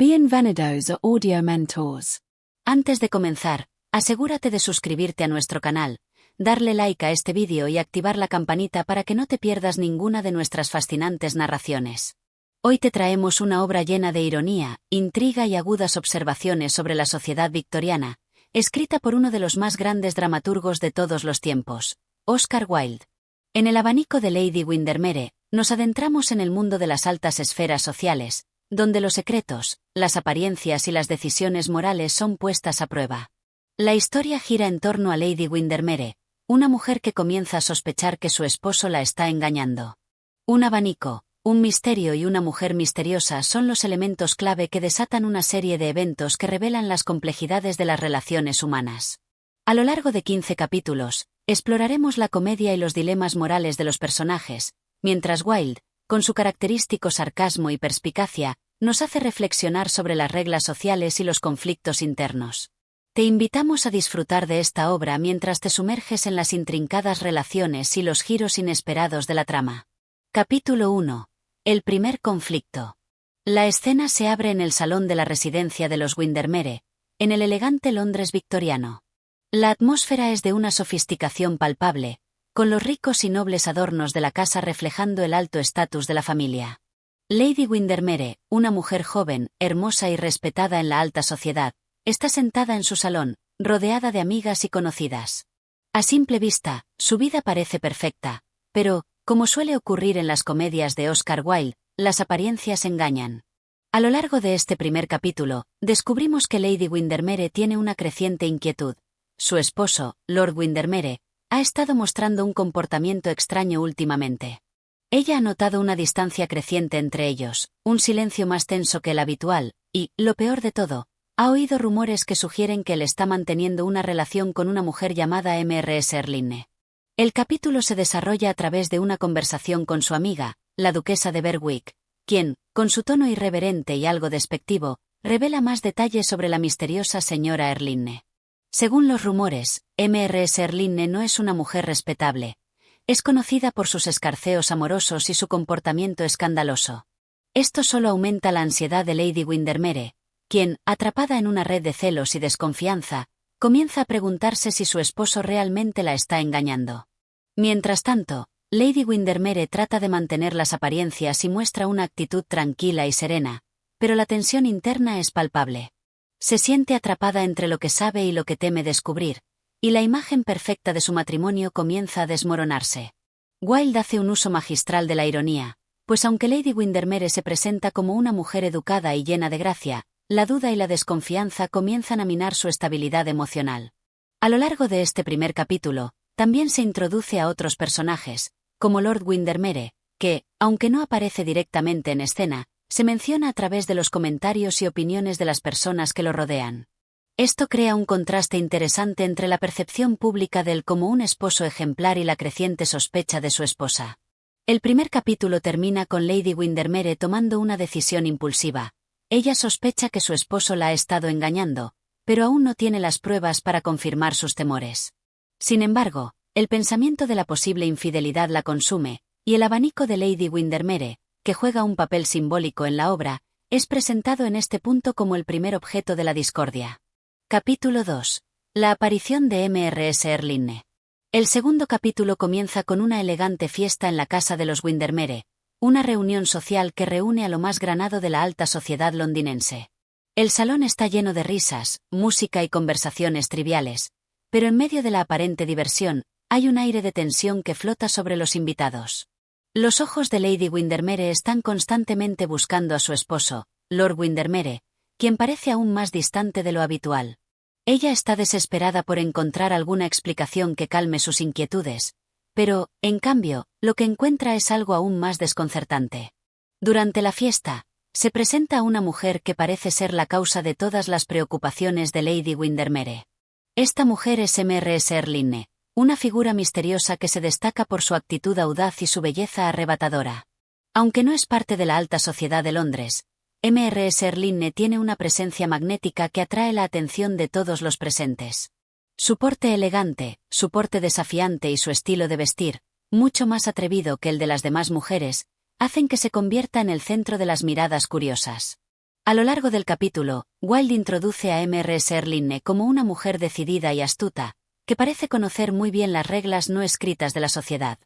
Bienvenidos a Audio Mentors. Antes de comenzar, asegúrate de suscribirte a nuestro canal, darle like a este vídeo y activar la campanita para que no te pierdas ninguna de nuestras fascinantes narraciones. Hoy te traemos una obra llena de ironía, intriga y agudas observaciones sobre la sociedad victoriana, escrita por uno de los más grandes dramaturgos de todos los tiempos, Oscar Wilde. En el abanico de Lady Windermere, nos adentramos en el mundo de las altas esferas sociales, donde los secretos, las apariencias y las decisiones morales son puestas a prueba. La historia gira en torno a Lady Windermere, una mujer que comienza a sospechar que su esposo la está engañando. Un abanico, un misterio y una mujer misteriosa son los elementos clave que desatan una serie de eventos que revelan las complejidades de las relaciones humanas. A lo largo de 15 capítulos, exploraremos la comedia y los dilemas morales de los personajes, mientras Wilde, con su característico sarcasmo y perspicacia, nos hace reflexionar sobre las reglas sociales y los conflictos internos. Te invitamos a disfrutar de esta obra mientras te sumerges en las intrincadas relaciones y los giros inesperados de la trama. Capítulo 1. El primer conflicto. La escena se abre en el salón de la residencia de los Windermere, en el elegante Londres victoriano. La atmósfera es de una sofisticación palpable, con los ricos y nobles adornos de la casa reflejando el alto estatus de la familia. Lady Windermere, una mujer joven, hermosa y respetada en la alta sociedad, está sentada en su salón, rodeada de amigas y conocidas. A simple vista, su vida parece perfecta, pero, como suele ocurrir en las comedias de Oscar Wilde, las apariencias engañan. A lo largo de este primer capítulo, descubrimos que Lady Windermere tiene una creciente inquietud. Su esposo, Lord Windermere, ha estado mostrando un comportamiento extraño últimamente. Ella ha notado una distancia creciente entre ellos, un silencio más tenso que el habitual, y, lo peor de todo, ha oído rumores que sugieren que él está manteniendo una relación con una mujer llamada Mrs. Erlinne. El capítulo se desarrolla a través de una conversación con su amiga, la duquesa de Berwick, quien, con su tono irreverente y algo despectivo, revela más detalles sobre la misteriosa señora Erlinne. Según los rumores, Mrs. Erlinne no es una mujer respetable. Es conocida por sus escarceos amorosos y su comportamiento escandaloso. Esto solo aumenta la ansiedad de Lady Windermere, quien, atrapada en una red de celos y desconfianza, comienza a preguntarse si su esposo realmente la está engañando. Mientras tanto, Lady Windermere trata de mantener las apariencias y muestra una actitud tranquila y serena, pero la tensión interna es palpable. Se siente atrapada entre lo que sabe y lo que teme descubrir, y la imagen perfecta de su matrimonio comienza a desmoronarse. Wilde hace un uso magistral de la ironía, pues aunque Lady Windermere se presenta como una mujer educada y llena de gracia, la duda y la desconfianza comienzan a minar su estabilidad emocional. A lo largo de este primer capítulo, también se introduce a otros personajes, como Lord Windermere, que, aunque no aparece directamente en escena, se menciona a través de los comentarios y opiniones de las personas que lo rodean. Esto crea un contraste interesante entre la percepción pública de él como un esposo ejemplar y la creciente sospecha de su esposa. El primer capítulo termina con Lady Windermere tomando una decisión impulsiva. Ella sospecha que su esposo la ha estado engañando, pero aún no tiene las pruebas para confirmar sus temores. Sin embargo, el pensamiento de la posible infidelidad la consume, y el abanico de Lady Windermere, que juega un papel simbólico en la obra, es presentado en este punto como el primer objeto de la discordia. Capítulo 2. La aparición de Mrs. Erlinne. El segundo capítulo comienza con una elegante fiesta en la casa de los Windermere, una reunión social que reúne a lo más granado de la alta sociedad londinense. El salón está lleno de risas, música y conversaciones triviales, pero en medio de la aparente diversión, hay un aire de tensión que flota sobre los invitados. Los ojos de Lady Windermere están constantemente buscando a su esposo, Lord Windermere, quien parece aún más distante de lo habitual. Ella está desesperada por encontrar alguna explicación que calme sus inquietudes, pero, en cambio, lo que encuentra es algo aún más desconcertante. Durante la fiesta, se presenta una mujer que parece ser la causa de todas las preocupaciones de Lady Windermere. Esta mujer es Mrs. Erlinne, una figura misteriosa que se destaca por su actitud audaz y su belleza arrebatadora. Aunque no es parte de la alta sociedad de Londres, Mrs. Erlinne tiene una presencia magnética que atrae la atención de todos los presentes. Su porte elegante, su porte desafiante y su estilo de vestir, mucho más atrevido que el de las demás mujeres, hacen que se convierta en el centro de las miradas curiosas. A lo largo del capítulo, Wilde introduce a Mrs. Erlinne como una mujer decidida y astuta, que parece conocer muy bien las reglas no escritas de la sociedad.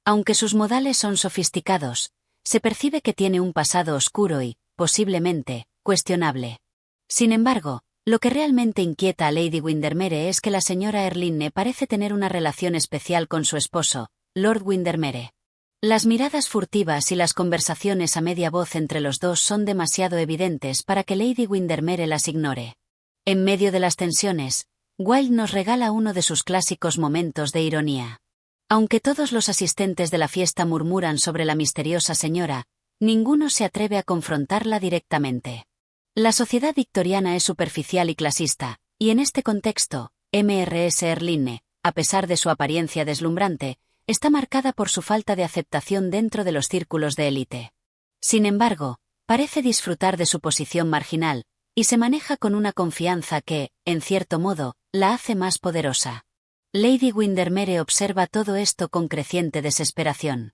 Aunque sus modales son sofisticados, se percibe que tiene un pasado oscuro y, posiblemente, cuestionable. Sin embargo, lo que realmente inquieta a Lady Windermere es que la señora Erlinne parece tener una relación especial con su esposo, Lord Windermere. Las miradas furtivas y las conversaciones a media voz entre los dos son demasiado evidentes para que Lady Windermere las ignore. En medio de las tensiones, Wilde nos regala uno de sus clásicos momentos de ironía. Aunque todos los asistentes de la fiesta murmuran sobre la misteriosa señora, ninguno se atreve a confrontarla directamente. La sociedad victoriana es superficial y clasista, y en este contexto, Mrs. Erlinne, a pesar de su apariencia deslumbrante, está marcada por su falta de aceptación dentro de los círculos de élite. Sin embargo, parece disfrutar de su posición marginal, y se maneja con una confianza que, en cierto modo, la hace más poderosa. Lady Windermere observa todo esto con creciente desesperación.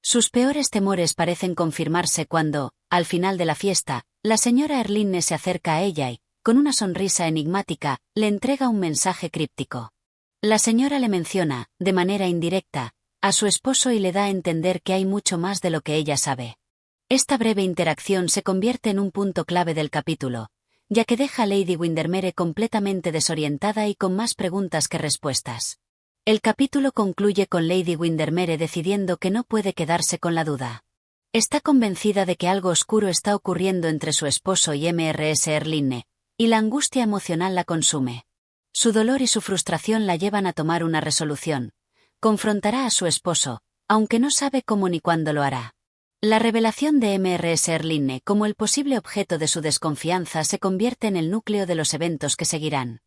Sus peores temores parecen confirmarse cuando, al final de la fiesta, la señora Erlinne se acerca a ella y, con una sonrisa enigmática, le entrega un mensaje críptico. La señora le menciona, de manera indirecta, a su esposo y le da a entender que hay mucho más de lo que ella sabe. Esta breve interacción se convierte en un punto clave del capítulo, ya que deja a Lady Windermere completamente desorientada y con más preguntas que respuestas. El capítulo concluye con Lady Windermere decidiendo que no puede quedarse con la duda. Está convencida de que algo oscuro está ocurriendo entre su esposo y Mrs. Erlinne, y la angustia emocional la consume. Su dolor y su frustración la llevan a tomar una resolución. Confrontará a su esposo, aunque no sabe cómo ni cuándo lo hará. La revelación de Mrs. Erlinne como el posible objeto de su desconfianza se convierte en el núcleo de los eventos que seguirán.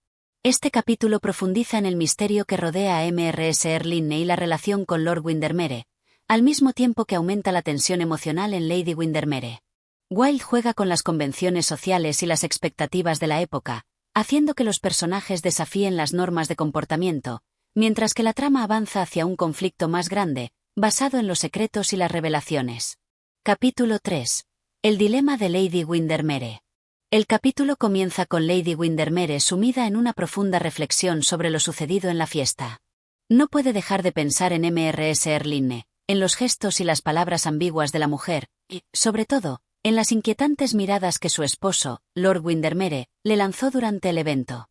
Este capítulo profundiza en el misterio que rodea a Mrs. Erlinne y la relación con Lord Windermere, al mismo tiempo que aumenta la tensión emocional en Lady Windermere. Wilde juega con las convenciones sociales y las expectativas de la época, haciendo que los personajes desafíen las normas de comportamiento, mientras que la trama avanza hacia un conflicto más grande, basado en los secretos y las revelaciones. Capítulo 3. El dilema de Lady Windermere. El capítulo comienza con Lady Windermere sumida en una profunda reflexión sobre lo sucedido en la fiesta. No puede dejar de pensar en Mrs. Erlinne, en los gestos y las palabras ambiguas de la mujer, y, sobre todo, en las inquietantes miradas que su esposo, Lord Windermere, le lanzó durante el evento.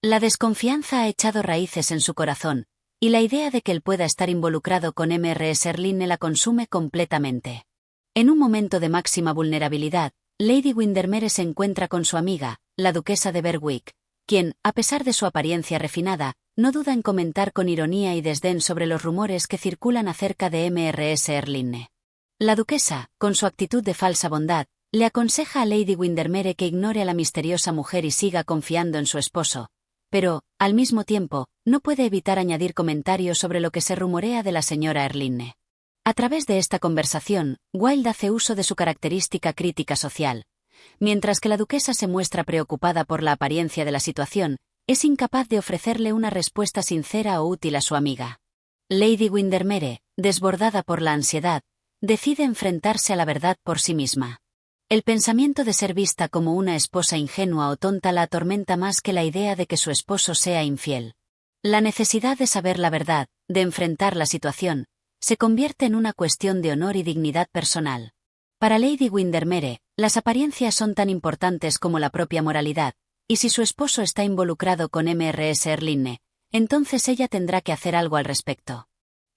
La desconfianza ha echado raíces en su corazón, y la idea de que él pueda estar involucrado con Mrs. Erlinne la consume completamente. En un momento de máxima vulnerabilidad, Lady Windermere se encuentra con su amiga, la duquesa de Berwick, quien, a pesar de su apariencia refinada, no duda en comentar con ironía y desdén sobre los rumores que circulan acerca de Mrs. Erlinne. La duquesa, con su actitud de falsa bondad, le aconseja a Lady Windermere que ignore a la misteriosa mujer y siga confiando en su esposo. Pero, al mismo tiempo, no puede evitar añadir comentarios sobre lo que se rumorea de la señora Erlinne. A través de esta conversación, Wilde hace uso de su característica crítica social. Mientras que la duquesa se muestra preocupada por la apariencia de la situación, es incapaz de ofrecerle una respuesta sincera o útil a su amiga. Lady Windermere, desbordada por la ansiedad, decide enfrentarse a la verdad por sí misma. El pensamiento de ser vista como una esposa ingenua o tonta la atormenta más que la idea de que su esposo sea infiel. La necesidad de saber la verdad, de enfrentar la situación, se convierte en una cuestión de honor y dignidad personal. Para Lady Windermere, las apariencias son tan importantes como la propia moralidad, y si su esposo está involucrado con Mrs. Erlinne, entonces ella tendrá que hacer algo al respecto.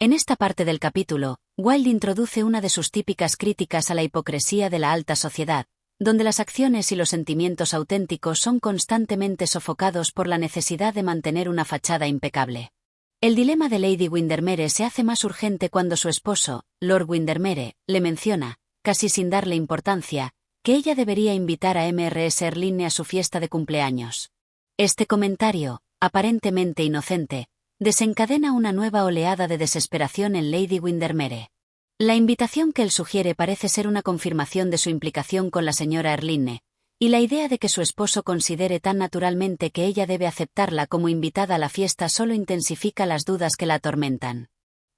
En esta parte del capítulo, Wilde introduce una de sus típicas críticas a la hipocresía de la alta sociedad, donde las acciones y los sentimientos auténticos son constantemente sofocados por la necesidad de mantener una fachada impecable. El dilema de Lady Windermere se hace más urgente cuando su esposo, Lord Windermere, le menciona, casi sin darle importancia, que ella debería invitar a Mrs. Erlinne a su fiesta de cumpleaños. Este comentario, aparentemente inocente, desencadena una nueva oleada de desesperación en Lady Windermere. La invitación que él sugiere parece ser una confirmación de su implicación con la señora Erlinne, y la idea de que su esposo considere tan naturalmente que ella debe aceptarla como invitada a la fiesta solo intensifica las dudas que la atormentan.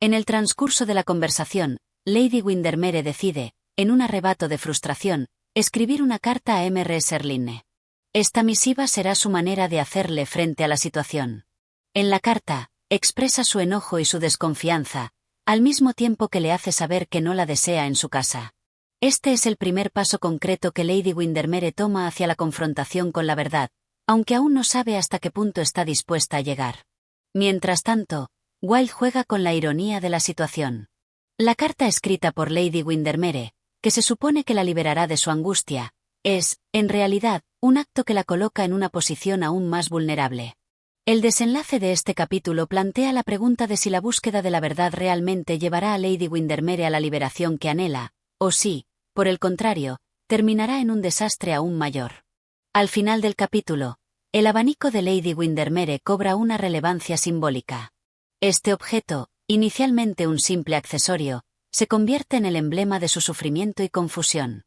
En el transcurso de la conversación, Lady Windermere decide, en un arrebato de frustración, Escribir una carta a Mr. Serlinne. Esta misiva será su manera de hacerle frente a la situación. En la carta, expresa su enojo y su desconfianza, al mismo tiempo que le hace saber que no la desea en su casa. Este es el primer paso concreto que Lady Windermere toma hacia la confrontación con la verdad, aunque aún no sabe hasta qué punto está dispuesta a llegar. Mientras tanto, Wilde juega con la ironía de la situación. La carta escrita por Lady Windermere, que se supone que la liberará de su angustia, es, en realidad, un acto que la coloca en una posición aún más vulnerable. El desenlace de este capítulo plantea la pregunta de si la búsqueda de la verdad realmente llevará a Lady Windermere a la liberación que anhela, o si, por el contrario, terminará en un desastre aún mayor. Al final del capítulo, el abanico de Lady Windermere cobra una relevancia simbólica. Este objeto, inicialmente un simple accesorio, se convierte en el emblema de su sufrimiento y confusión.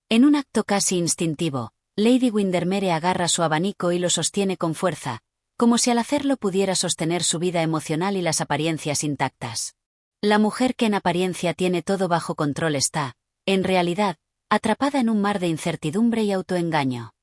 En un acto casi instintivo, Lady Windermere agarra su abanico y lo sostiene con fuerza, como si al hacerlo pudiera sostener su vida emocional y las apariencias intactas. La mujer que en apariencia tiene todo bajo control está, en realidad, atrapada en un mar de incertidumbre y autoengaño.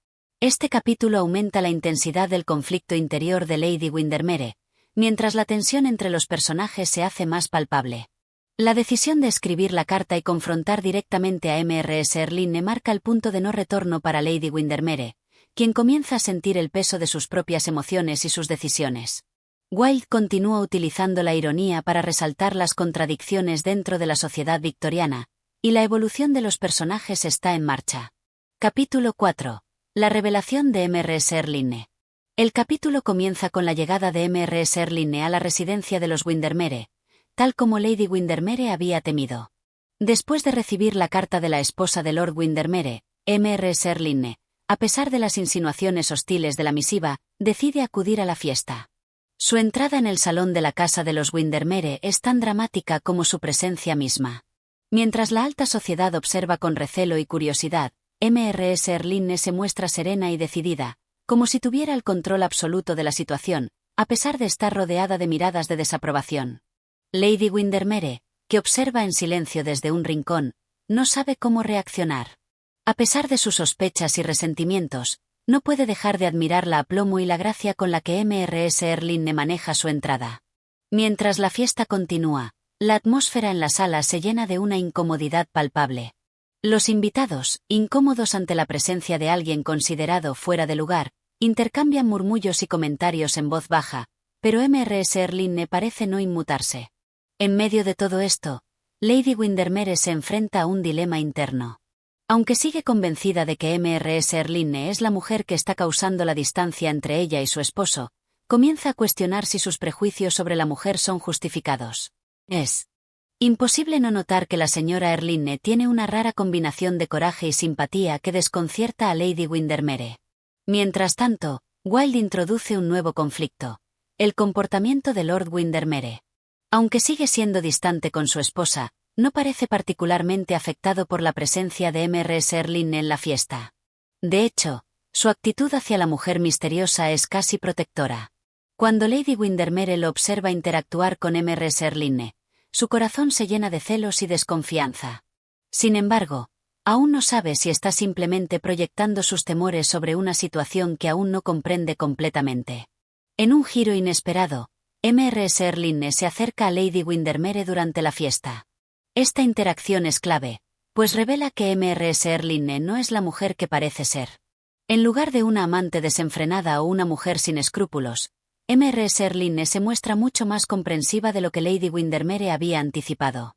Este capítulo aumenta la intensidad del conflicto interior de Lady Windermere, mientras la tensión entre los personajes se hace más palpable. La decisión de escribir la carta y confrontar directamente a Mr. Serlinne marca el punto de no retorno para Lady Windermere, quien comienza a sentir el peso de sus propias emociones y sus decisiones. Wilde continúa utilizando la ironía para resaltar las contradicciones dentro de la sociedad victoriana, y la evolución de los personajes está en marcha. Capítulo 4. La revelación de Mr. Serlinne. El capítulo comienza con la llegada de Mr. Serlinne a la residencia de los Windermere, tal como Lady Windermere había temido. Después de recibir la carta de la esposa de Lord Windermere, Mr. Serlinne, a pesar de las insinuaciones hostiles de la misiva, decide acudir a la fiesta. Su entrada en el salón de la casa de los Windermere es tan dramática como su presencia misma. Mientras la alta sociedad observa con recelo y curiosidad, Mr. Serlinne se muestra serena y decidida, como si tuviera el control absoluto de la situación, a pesar de estar rodeada de miradas de desaprobación. Lady Windermere, que observa en silencio desde un rincón, no sabe cómo reaccionar. A pesar de sus sospechas y resentimientos, no puede dejar de admirar la aplomo y la gracia con la que Mr. Serlinne maneja su entrada. Mientras la fiesta continúa, la atmósfera en la sala se llena de una incomodidad palpable. Los invitados, incómodos ante la presencia de alguien considerado fuera de lugar, intercambian murmullos y comentarios en voz baja, pero Mr. Serlinne parece no inmutarse. En medio de todo esto, Lady Windermere se enfrenta a un dilema interno. Aunque sigue convencida de que Mr. Serlinne es la mujer que está causando la distancia entre ella y su esposo, comienza a cuestionar si sus prejuicios sobre la mujer son justificados. Es imposible no notar que la señora Erlinne tiene una rara combinación de coraje y simpatía que desconcierta a Lady Windermere. Mientras tanto, Wilde introduce un nuevo conflicto: el comportamiento de Lord Windermere. Aunque sigue siendo distante con su esposa, no parece particularmente afectado por la presencia de Mr. Serlinne en la fiesta. De hecho, su actitud hacia la mujer misteriosa es casi protectora. Cuando Lady Windermere lo observa interactuar con Mr. Serlinne, su corazón se llena de celos y desconfianza. Sin embargo, aún no sabe si está simplemente proyectando sus temores sobre una situación que aún no comprende completamente. En un giro inesperado, Mr. Serlinne se acerca a Lady Windermere durante la fiesta. Esta interacción es clave, pues revela que Mr. Serlinne no es la mujer que parece ser. En lugar de una amante desenfrenada o una mujer sin escrúpulos, Mr. Serlinne se muestra mucho más comprensiva de lo que Lady Windermere había anticipado.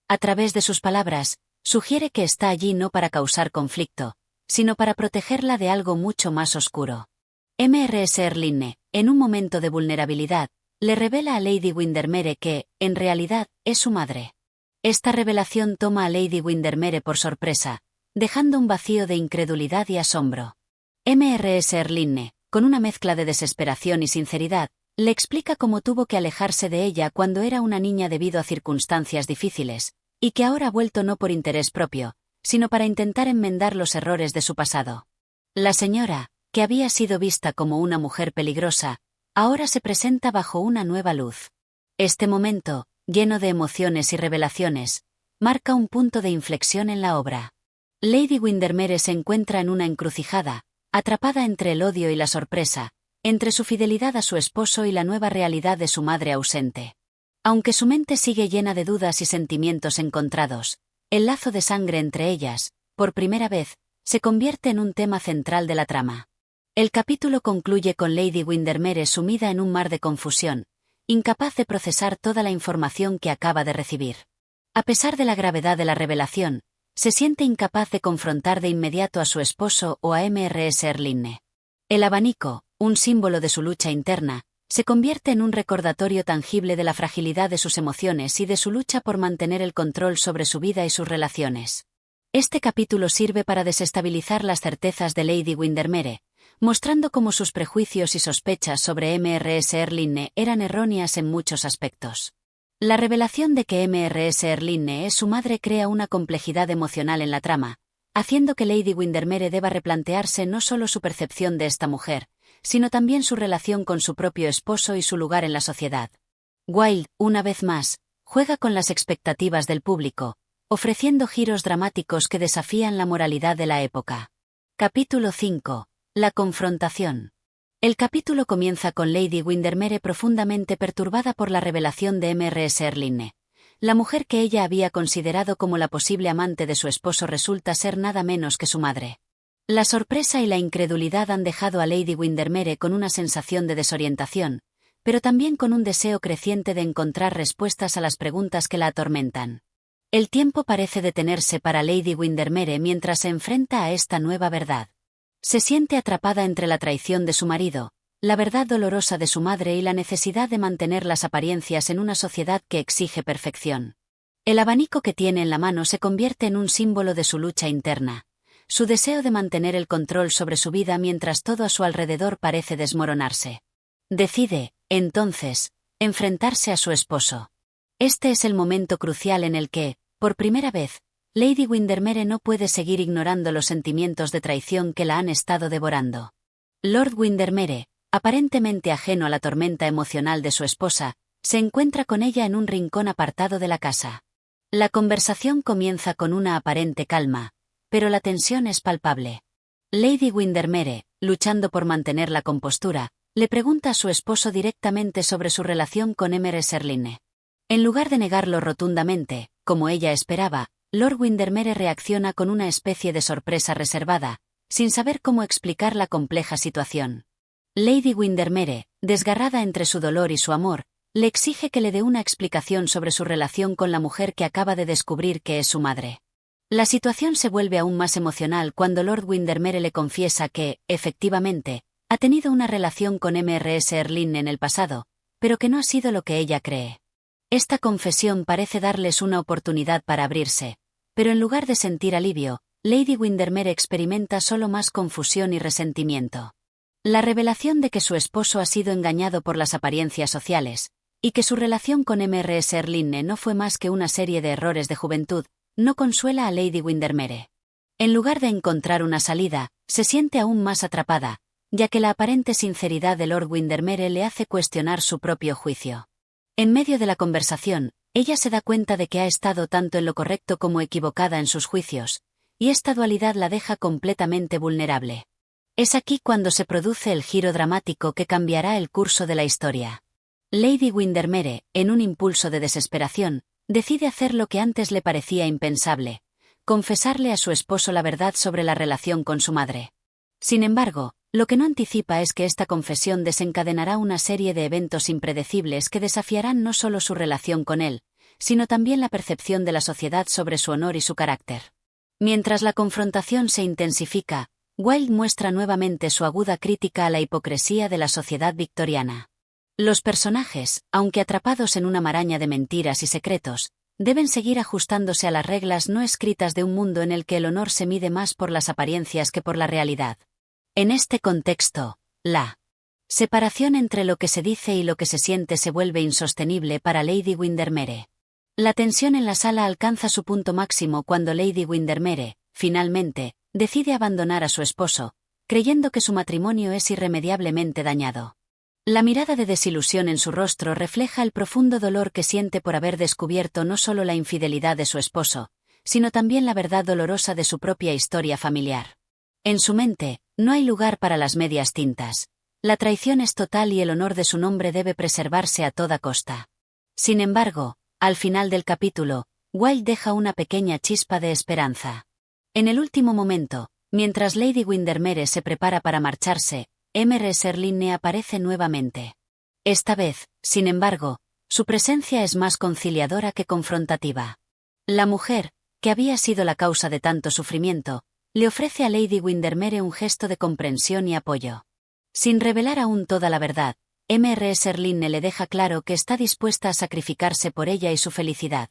A través de sus palabras, sugiere que está allí no para causar conflicto, sino para protegerla de algo mucho más oscuro. Mr. Serlinne, en un momento de vulnerabilidad, le revela a Lady Windermere que, en realidad, es su madre. Esta revelación toma a Lady Windermere por sorpresa, dejando un vacío de incredulidad y asombro. Mr. Serlinne, con una mezcla de desesperación y sinceridad, le explica cómo tuvo que alejarse de ella cuando era una niña debido a circunstancias difíciles, y que ahora ha vuelto no por interés propio, sino para intentar enmendar los errores de su pasado. La señora, que había sido vista como una mujer peligrosa, ahora se presenta bajo una nueva luz. Este momento, lleno de emociones y revelaciones, marca un punto de inflexión en la obra. Lady Windermere se encuentra en una encrucijada, atrapada entre el odio y la sorpresa, entre su fidelidad a su esposo y la nueva realidad de su madre ausente. Aunque su mente sigue llena de dudas y sentimientos encontrados, el lazo de sangre entre ellas, por primera vez, se convierte en un tema central de la trama. El capítulo concluye con Lady Windermere sumida en un mar de confusión, incapaz de procesar toda la información que acaba de recibir. A pesar de la gravedad de la revelación, se siente incapaz de confrontar de inmediato a su esposo o a Mrs. Erlinne. El abanico, un símbolo de su lucha interna, se convierte en un recordatorio tangible de la fragilidad de sus emociones y de su lucha por mantener el control sobre su vida y sus relaciones. Este capítulo sirve para desestabilizar las certezas de Lady Windermere, mostrando cómo sus prejuicios y sospechas sobre Mrs. Erlinne eran erróneas en muchos aspectos. La revelación de que Mrs. Erlinne es su madre crea una complejidad emocional en la trama, haciendo que Lady Windermere deba replantearse no solo su percepción de esta mujer, sino también su relación con su propio esposo y su lugar en la sociedad. Wilde, una vez más, juega con las expectativas del público, ofreciendo giros dramáticos que desafían la moralidad de la época. Capítulo 5. La confrontación. El capítulo comienza con Lady Windermere profundamente perturbada por la revelación de Mrs. Erlinne. La mujer que ella había considerado como la posible amante de su esposo resulta ser nada menos que su madre. La sorpresa y la incredulidad han dejado a Lady Windermere con una sensación de desorientación, pero también con un deseo creciente de encontrar respuestas a las preguntas que la atormentan. El tiempo parece detenerse para Lady Windermere mientras se enfrenta a esta nueva verdad. Se siente atrapada entre la traición de su marido, la verdad dolorosa de su madre y la necesidad de mantener las apariencias en una sociedad que exige perfección. El abanico que tiene en la mano se convierte en un símbolo de su lucha interna, su deseo de mantener el control sobre su vida mientras todo a su alrededor parece desmoronarse. Decide, entonces, enfrentarse a su esposo. Este es el momento crucial en el que, por primera vez, Lady Windermere no puede seguir ignorando los sentimientos de traición que la han estado devorando. Lord Windermere, aparentemente ajeno a la tormenta emocional de su esposa, se encuentra con ella en un rincón apartado de la casa. La conversación comienza con una aparente calma, pero la tensión es palpable. Lady Windermere, luchando por mantener la compostura, le pregunta a su esposo directamente sobre su relación con Mrs. Erlinne. En lugar de negarlo rotundamente, como ella esperaba, Lord Windermere reacciona con una especie de sorpresa reservada, sin saber cómo explicar la compleja situación. Lady Windermere, desgarrada entre su dolor y su amor, le exige que le dé una explicación sobre su relación con la mujer que acaba de descubrir que es su madre. La situación se vuelve aún más emocional cuando Lord Windermere le confiesa que, efectivamente, ha tenido una relación con Mrs. Erlinne en el pasado, pero que no ha sido lo que ella cree. Esta confesión parece darles una oportunidad para abrirse, pero en lugar de sentir alivio, Lady Windermere experimenta solo más confusión y resentimiento. La revelación de que su esposo ha sido engañado por las apariencias sociales, y que su relación con Mrs. Erlinne no fue más que una serie de errores de juventud, no consuela a Lady Windermere. En lugar de encontrar una salida, se siente aún más atrapada, ya que la aparente sinceridad de Lord Windermere le hace cuestionar su propio juicio. En medio de la conversación, ella se da cuenta de que ha estado tanto en lo correcto como equivocada en sus juicios, y esta dualidad la deja completamente vulnerable. Es aquí cuando se produce el giro dramático que cambiará el curso de la historia. Lady Windermere, en un impulso de desesperación, decide hacer lo que antes le parecía impensable: confesarle a su esposo la verdad sobre la relación con su madre. Sin embargo, lo que no anticipa es que esta confesión desencadenará una serie de eventos impredecibles que desafiarán no solo su relación con él, sino también la percepción de la sociedad sobre su honor y su carácter. Mientras la confrontación se intensifica, Wilde muestra nuevamente su aguda crítica a la hipocresía de la sociedad victoriana. Los personajes, aunque atrapados en una maraña de mentiras y secretos, deben seguir ajustándose a las reglas no escritas de un mundo en el que el honor se mide más por las apariencias que por la realidad. En este contexto, la separación entre lo que se dice y lo que se siente se vuelve insostenible para Lady Windermere. La tensión en la sala alcanza su punto máximo cuando Lady Windermere, finalmente, decide abandonar a su esposo, creyendo que su matrimonio es irremediablemente dañado. La mirada de desilusión en su rostro refleja el profundo dolor que siente por haber descubierto no solo la infidelidad de su esposo, sino también la verdad dolorosa de su propia historia familiar. En su mente, no hay lugar para las medias tintas. La traición es total y el honor de su nombre debe preservarse a toda costa. Sin embargo, al final del capítulo, Wilde deja una pequeña chispa de esperanza. En el último momento, mientras Lady Windermere se prepara para marcharse, Mr. Serling aparece nuevamente. Esta vez, sin embargo, su presencia es más conciliadora que confrontativa. La mujer, que había sido la causa de tanto sufrimiento, le ofrece a Lady Windermere un gesto de comprensión y apoyo. Sin revelar aún toda la verdad, Mr. Serling le deja claro que está dispuesta a sacrificarse por ella y su felicidad.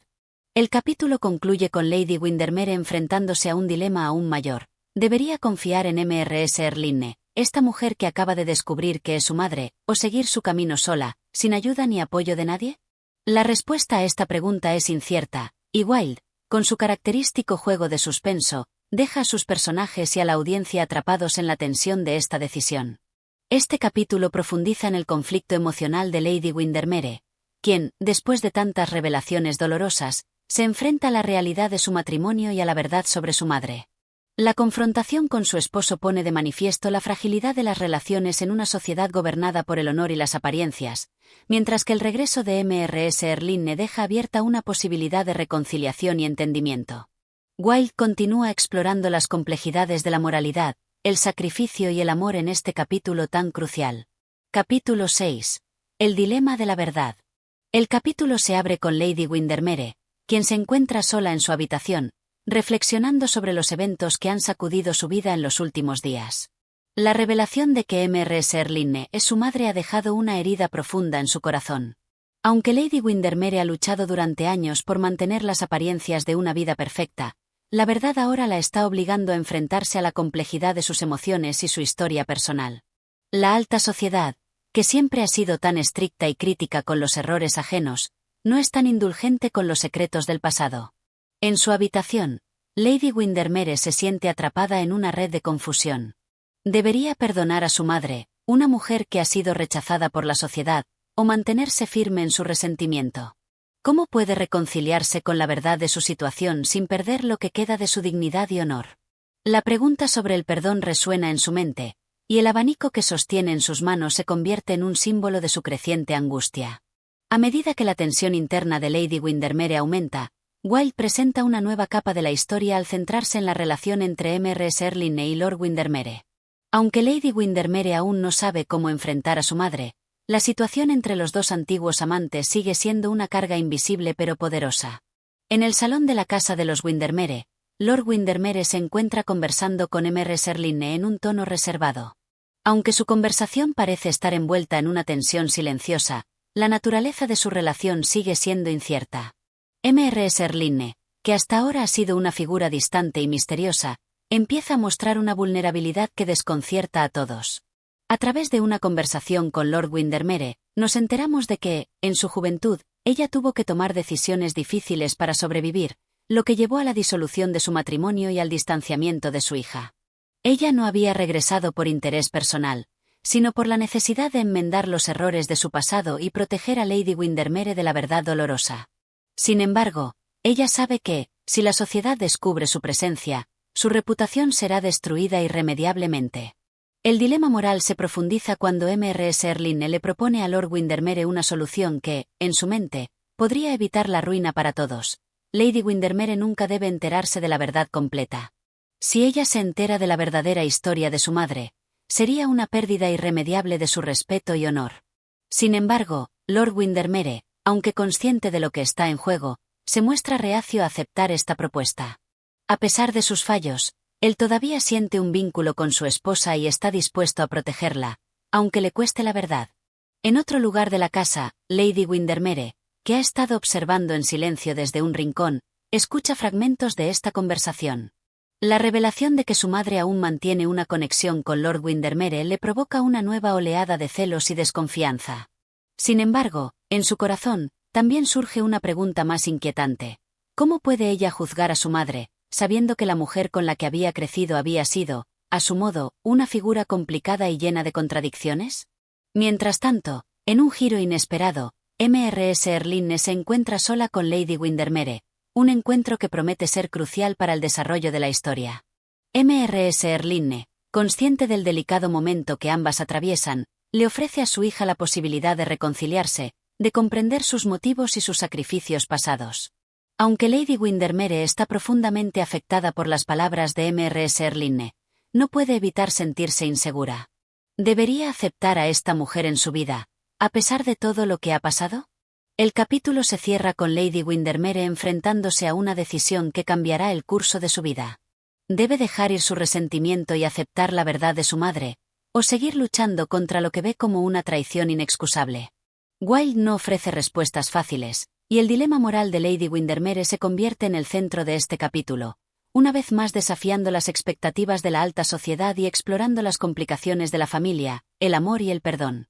El capítulo concluye con Lady Windermere enfrentándose a un dilema aún mayor. ¿Debería confiar en Mr. Serling, esta mujer que acaba de descubrir que es su madre, o seguir su camino sola, sin ayuda ni apoyo de nadie? La respuesta a esta pregunta es incierta, y Wilde, con su característico juego de suspenso, deja a sus personajes y a la audiencia atrapados en la tensión de esta decisión. Este capítulo profundiza en el conflicto emocional de Lady Windermere, quien, después de tantas revelaciones dolorosas, se enfrenta a la realidad de su matrimonio y a la verdad sobre su madre. La confrontación con su esposo pone de manifiesto la fragilidad de las relaciones en una sociedad gobernada por el honor y las apariencias, mientras que el regreso de Mr. Serling deja abierta una posibilidad de reconciliación y entendimiento. Wilde continúa explorando las complejidades de la moralidad, el sacrificio y el amor en este capítulo tan crucial. Capítulo 6. El dilema de la verdad. El capítulo se abre con Lady Windermere, quien se encuentra sola en su habitación, reflexionando sobre los eventos que han sacudido su vida en los últimos días. La revelación de que Mr. Serling es su madre ha dejado una herida profunda en su corazón. Aunque Lady Windermere ha luchado durante años por mantener las apariencias de una vida perfecta, la verdad ahora la está obligando a enfrentarse a la complejidad de sus emociones y su historia personal. La alta sociedad, que siempre ha sido tan estricta y crítica con los errores ajenos, no es tan indulgente con los secretos del pasado. En su habitación, Lady Windermere se siente atrapada en una red de confusión. ¿Debería perdonar a su madre, una mujer que ha sido rechazada por la sociedad, o mantenerse firme en su resentimiento? ¿Cómo puede reconciliarse con la verdad de su situación sin perder lo que queda de su dignidad y honor? La pregunta sobre el perdón resuena en su mente, y el abanico que sostiene en sus manos se convierte en un símbolo de su creciente angustia. A medida que la tensión interna de Lady Windermere aumenta, Wilde presenta una nueva capa de la historia al centrarse en la relación entre Mr. Serling y Lord Windermere. Aunque Lady Windermere aún no sabe cómo enfrentar a su madre, la situación entre los dos antiguos amantes sigue siendo una carga invisible pero poderosa. En el salón de la casa de los Windermere, Lord Windermere se encuentra conversando con Mr. Serling en un tono reservado. Aunque su conversación parece estar envuelta en una tensión silenciosa, la naturaleza de su relación sigue siendo incierta. Mr. Serling, que hasta ahora ha sido una figura distante y misteriosa, empieza a mostrar una vulnerabilidad que desconcierta a todos. A través de una conversación con Lord Windermere, nos enteramos de que, en su juventud, ella tuvo que tomar decisiones difíciles para sobrevivir, lo que llevó a la disolución de su matrimonio y al distanciamiento de su hija. Ella no había regresado por interés personal, sino por la necesidad de enmendar los errores de su pasado y proteger a Lady Windermere de la verdad dolorosa. Sin embargo, ella sabe que, si la sociedad descubre su presencia, su reputación será destruida irremediablemente. El dilema moral se profundiza cuando Mr. Serling le propone a Lord Windermere una solución que, en su mente, podría evitar la ruina para todos. Lady Windermere nunca debe enterarse de la verdad completa. Si ella se entera de la verdadera historia de su madre, sería una pérdida irremediable de su respeto y honor. Sin embargo, Lord Windermere, aunque consciente de lo que está en juego, se muestra reacio a aceptar esta propuesta. A pesar de sus fallos, él todavía siente un vínculo con su esposa y está dispuesto a protegerla, aunque le cueste la verdad. En otro lugar de la casa, Lady Windermere, que ha estado observando en silencio desde un rincón, escucha fragmentos de esta conversación. La revelación de que su madre aún mantiene una conexión con Lord Windermere le provoca una nueva oleada de celos y desconfianza. Sin embargo, en su corazón, también surge una pregunta más inquietante. ¿Cómo puede ella juzgar a su madre, sabiendo que la mujer con la que había crecido había sido, a su modo, una figura complicada y llena de contradicciones? Mientras tanto, en un giro inesperado, Mr. Serling se encuentra sola con Lady Windermere, un encuentro que promete ser crucial para el desarrollo de la historia. Mrs. Erlinne, consciente del delicado momento que ambas atraviesan, le ofrece a su hija la posibilidad de reconciliarse, de comprender sus motivos y sus sacrificios pasados. Aunque Lady Windermere está profundamente afectada por las palabras de Mrs. Erlinne, no puede evitar sentirse insegura. ¿Debería aceptar a esta mujer en su vida, a pesar de todo lo que ha pasado? El capítulo se cierra con Lady Windermere enfrentándose a una decisión que cambiará el curso de su vida. ¿Debe dejar ir su resentimiento y aceptar la verdad de su madre, o seguir luchando contra lo que ve como una traición inexcusable? Wilde no ofrece respuestas fáciles, y el dilema moral de Lady Windermere se convierte en el centro de este capítulo, una vez más desafiando las expectativas de la alta sociedad y explorando las complicaciones de la familia, el amor y el perdón.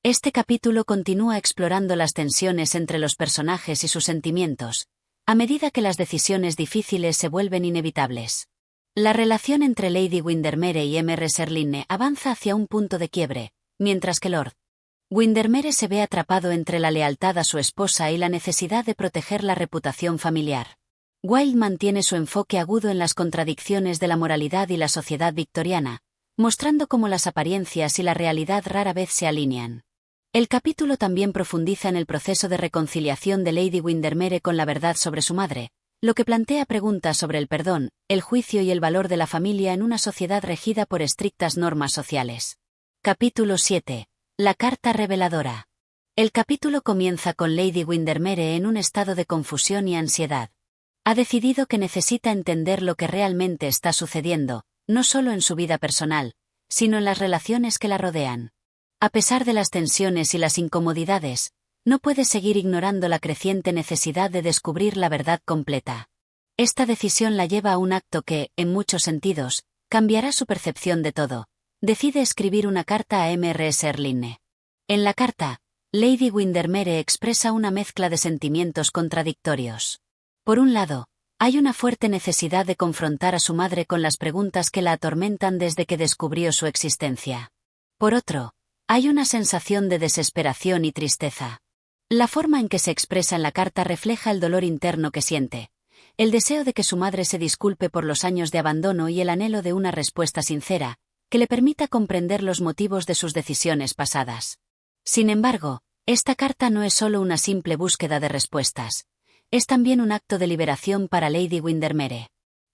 Este capítulo continúa explorando las tensiones entre los personajes y sus sentimientos, a medida que las decisiones difíciles se vuelven inevitables. La relación entre Lady Windermere y Mrs. Erlinne avanza hacia un punto de quiebre, mientras que Lord Windermere se ve atrapado entre la lealtad a su esposa y la necesidad de proteger la reputación familiar. Wilde mantiene su enfoque agudo en las contradicciones de la moralidad y la sociedad victoriana, mostrando cómo las apariencias y la realidad rara vez se alinean. El capítulo también profundiza en el proceso de reconciliación de Lady Windermere con la verdad sobre su madre, lo que plantea preguntas sobre el perdón, el juicio y el valor de la familia en una sociedad regida por estrictas normas sociales. Capítulo 7. La carta reveladora. El capítulo comienza con Lady Windermere en un estado de confusión y ansiedad. Ha decidido que necesita entender lo que realmente está sucediendo, no solo en su vida personal, sino en las relaciones que la rodean. A pesar de las tensiones y las incomodidades, no puede seguir ignorando la creciente necesidad de descubrir la verdad completa. Esta decisión la lleva a un acto que, en muchos sentidos, cambiará su percepción de todo. Decide escribir una carta a Mrs. Erlinne. En la carta, Lady Windermere expresa una mezcla de sentimientos contradictorios. Por un lado, hay una fuerte necesidad de confrontar a su madre con las preguntas que la atormentan desde que descubrió su existencia. Por otro, hay una sensación de desesperación y tristeza. La forma en que se expresa en la carta refleja el dolor interno que siente, el deseo de que su madre se disculpe por los años de abandono y el anhelo de una respuesta sincera, que le permita comprender los motivos de sus decisiones pasadas. Sin embargo, esta carta no es solo una simple búsqueda de respuestas, es también un acto de liberación para Lady Windermere.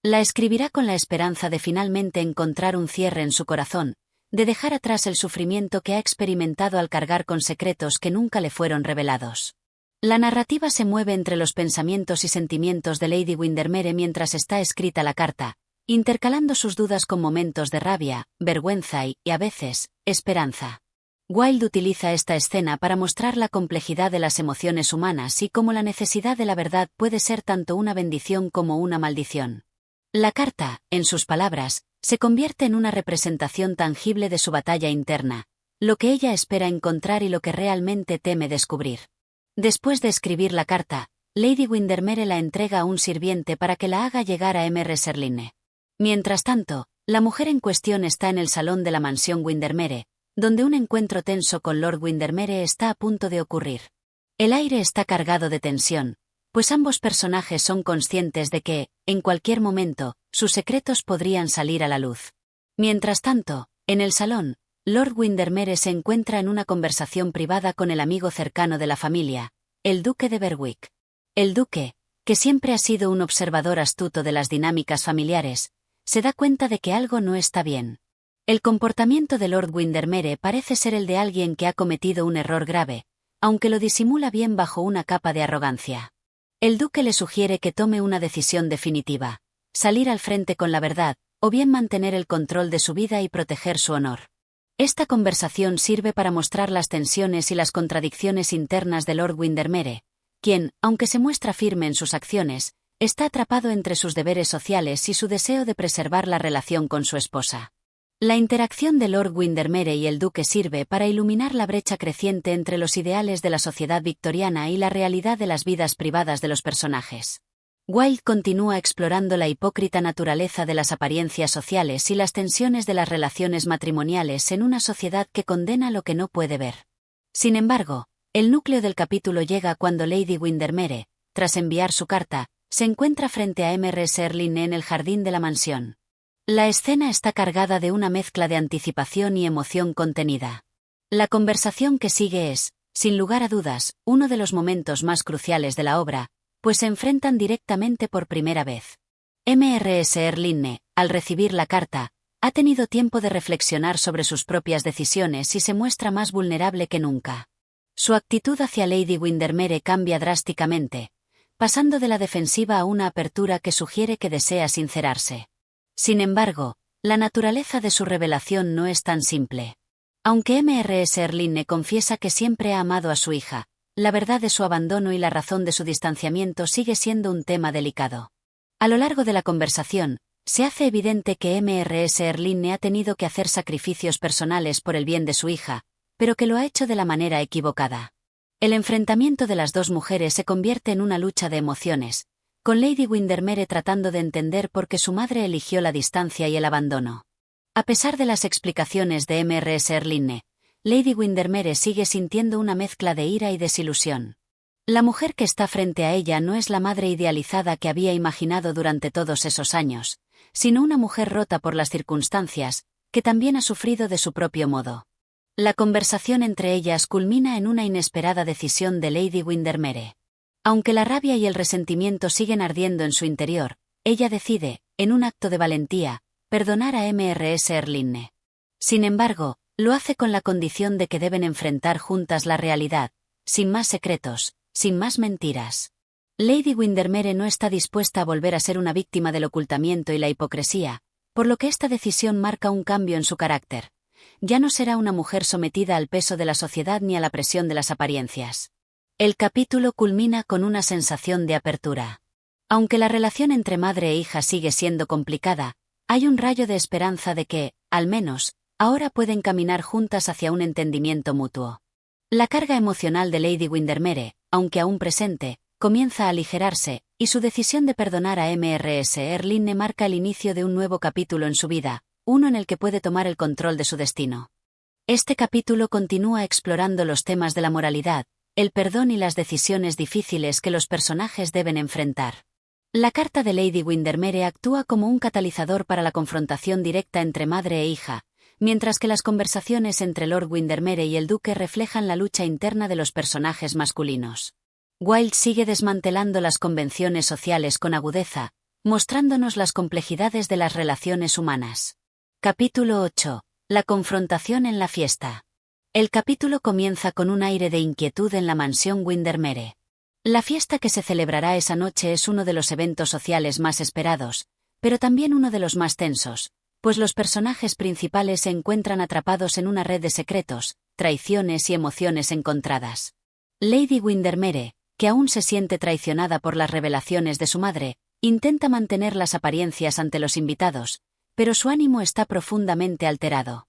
La escribirá con la esperanza de finalmente encontrar un cierre en su corazón, de dejar atrás el sufrimiento que ha experimentado al cargar con secretos que nunca le fueron revelados. La narrativa se mueve entre los pensamientos y sentimientos de Lady Windermere mientras está escrita la carta, intercalando sus dudas con momentos de rabia, vergüenza y, a veces, esperanza. Wilde utiliza esta escena para mostrar la complejidad de las emociones humanas y cómo la necesidad de la verdad puede ser tanto una bendición como una maldición. La carta, en sus palabras, se convierte en una representación tangible de su batalla interna, lo que ella espera encontrar y lo que realmente teme descubrir. Después de escribir la carta, Lady Windermere la entrega a un sirviente para que la haga llegar a Mrs. Erlinne. Mientras tanto, la mujer en cuestión está en el salón de la mansión Windermere, donde un encuentro tenso con Lord Windermere está a punto de ocurrir. El aire está cargado de tensión, pues ambos personajes son conscientes de que, en cualquier momento, sus secretos podrían salir a la luz. Mientras tanto, en el salón, Lord Windermere se encuentra en una conversación privada con el amigo cercano de la familia, el duque de Berwick. El duque, que siempre ha sido un observador astuto de las dinámicas familiares, se da cuenta de que algo no está bien. El comportamiento de Lord Windermere parece ser el de alguien que ha cometido un error grave, aunque lo disimula bien bajo una capa de arrogancia. El duque le sugiere que tome una decisión definitiva: salir al frente con la verdad, o bien mantener el control de su vida y proteger su honor. Esta conversación sirve para mostrar las tensiones y las contradicciones internas de Lord Windermere, quien, aunque se muestra firme en sus acciones, está atrapado entre sus deberes sociales y su deseo de preservar la relación con su esposa. La interacción de Lord Windermere y el duque sirve para iluminar la brecha creciente entre los ideales de la sociedad victoriana y la realidad de las vidas privadas de los personajes. Wilde continúa explorando la hipócrita naturaleza de las apariencias sociales y las tensiones de las relaciones matrimoniales en una sociedad que condena lo que no puede ver. Sin embargo, el núcleo del capítulo llega cuando Lady Windermere, tras enviar su carta, Se encuentra frente a Mrs. Erlinne en el jardín de la mansión. La escena está cargada de una mezcla de anticipación y emoción contenida. La conversación que sigue es, sin lugar a dudas, uno de los momentos más cruciales de la obra, pues se enfrentan directamente por primera vez. Mrs. Erlinne, al recibir la carta, ha tenido tiempo de reflexionar sobre sus propias decisiones y se muestra más vulnerable que nunca. Su actitud hacia Lady Windermere cambia drásticamente, pasando de la defensiva a una apertura que sugiere que desea sincerarse. Sin embargo, la naturaleza de su revelación no es tan simple. Aunque Mrs. Erlinne confiesa que siempre ha amado a su hija, la verdad de su abandono y la razón de su distanciamiento sigue siendo un tema delicado. A lo largo de la conversación, se hace evidente que Mrs. Erlinne ha tenido que hacer sacrificios personales por el bien de su hija, pero que lo ha hecho de la manera equivocada. El enfrentamiento de las dos mujeres se convierte en una lucha de emociones, con Lady Windermere tratando de entender por qué su madre eligió la distancia y el abandono. A pesar de las explicaciones de Mrs. Erlinne, Lady Windermere sigue sintiendo una mezcla de ira y desilusión. La mujer que está frente a ella no es la madre idealizada que había imaginado durante todos esos años, sino una mujer rota por las circunstancias, que también ha sufrido de su propio modo. La conversación entre ellas culmina en una inesperada decisión de Lady Windermere. Aunque la rabia y el resentimiento siguen ardiendo en su interior, ella decide, en un acto de valentía, perdonar a Mrs. Erlinne. Sin embargo, lo hace con la condición de que deben enfrentar juntas la realidad, sin más secretos, sin más mentiras. Lady Windermere no está dispuesta a volver a ser una víctima del ocultamiento y la hipocresía, por lo que esta decisión marca un cambio en su carácter. Ya no será una mujer sometida al peso de la sociedad ni a la presión de las apariencias. El capítulo culmina con una sensación de apertura. Aunque la relación entre madre e hija sigue siendo complicada, hay un rayo de esperanza de que, al menos, ahora pueden caminar juntas hacia un entendimiento mutuo. La carga emocional de Lady Windermere, aunque aún presente, comienza a aligerarse, y su decisión de perdonar a Mrs. Erlinne marca el inicio de un nuevo capítulo en su vida, uno en el que puede tomar el control de su destino. Este capítulo continúa explorando los temas de la moralidad, el perdón y las decisiones difíciles que los personajes deben enfrentar. La carta de Lady Windermere actúa como un catalizador para la confrontación directa entre madre e hija, mientras que las conversaciones entre Lord Windermere y el duque reflejan la lucha interna de los personajes masculinos. Wilde sigue desmantelando las convenciones sociales con agudeza, mostrándonos las complejidades de las relaciones humanas. Capítulo 8. La confrontación en la fiesta. El capítulo comienza con un aire de inquietud en la mansión Windermere. La fiesta que se celebrará esa noche es uno de los eventos sociales más esperados, pero también uno de los más tensos, pues los personajes principales se encuentran atrapados en una red de secretos, traiciones y emociones encontradas. Lady Windermere, que aún se siente traicionada por las revelaciones de su madre, intenta mantener las apariencias ante los invitados, pero su ánimo está profundamente alterado.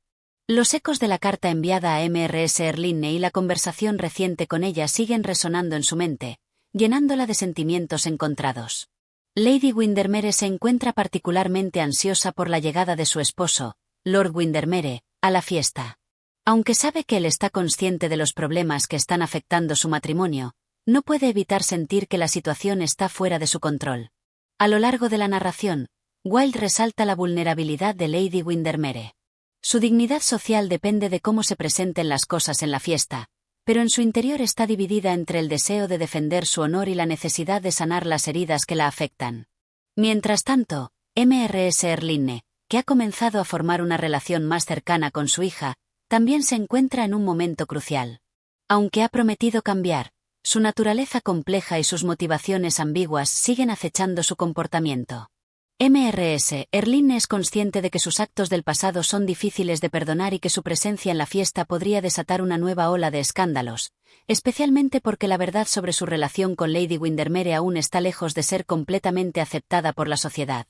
Los ecos de la carta enviada a Mrs. Erlinne y la conversación reciente con ella siguen resonando en su mente, llenándola de sentimientos encontrados. Lady Windermere se encuentra particularmente ansiosa por la llegada de su esposo, Lord Windermere, a la fiesta. Aunque sabe que él está consciente de los problemas que están afectando su matrimonio, no puede evitar sentir que la situación está fuera de su control. A lo largo de la narración, Wilde resalta la vulnerabilidad de Lady Windermere. Su dignidad social depende de cómo se presenten las cosas en la fiesta, pero en su interior está dividida entre el deseo de defender su honor y la necesidad de sanar las heridas que la afectan. Mientras tanto, Mrs. Erlinne, que ha comenzado a formar una relación más cercana con su hija, también se encuentra en un momento crucial. Aunque ha prometido cambiar, su naturaleza compleja y sus motivaciones ambiguas siguen acechando su comportamiento. Mrs. Erlinne es consciente de que sus actos del pasado son difíciles de perdonar y que su presencia en la fiesta podría desatar una nueva ola de escándalos, especialmente porque la verdad sobre su relación con Lady Windermere aún está lejos de ser completamente aceptada por la sociedad.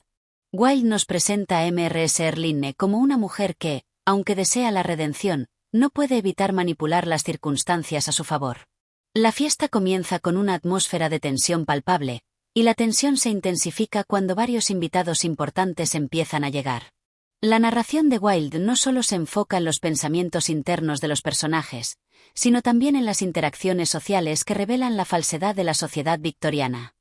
Wilde nos presenta a Mrs. Erlinne como una mujer que, aunque desea la redención, no puede evitar manipular las circunstancias a su favor. La fiesta comienza con una atmósfera de tensión palpable, y la tensión se intensifica cuando varios invitados importantes empiezan a llegar. La narración de Wilde no solo se enfoca en los pensamientos internos de los personajes, sino también en las interacciones sociales que revelan la falsedad de la sociedad victoriana.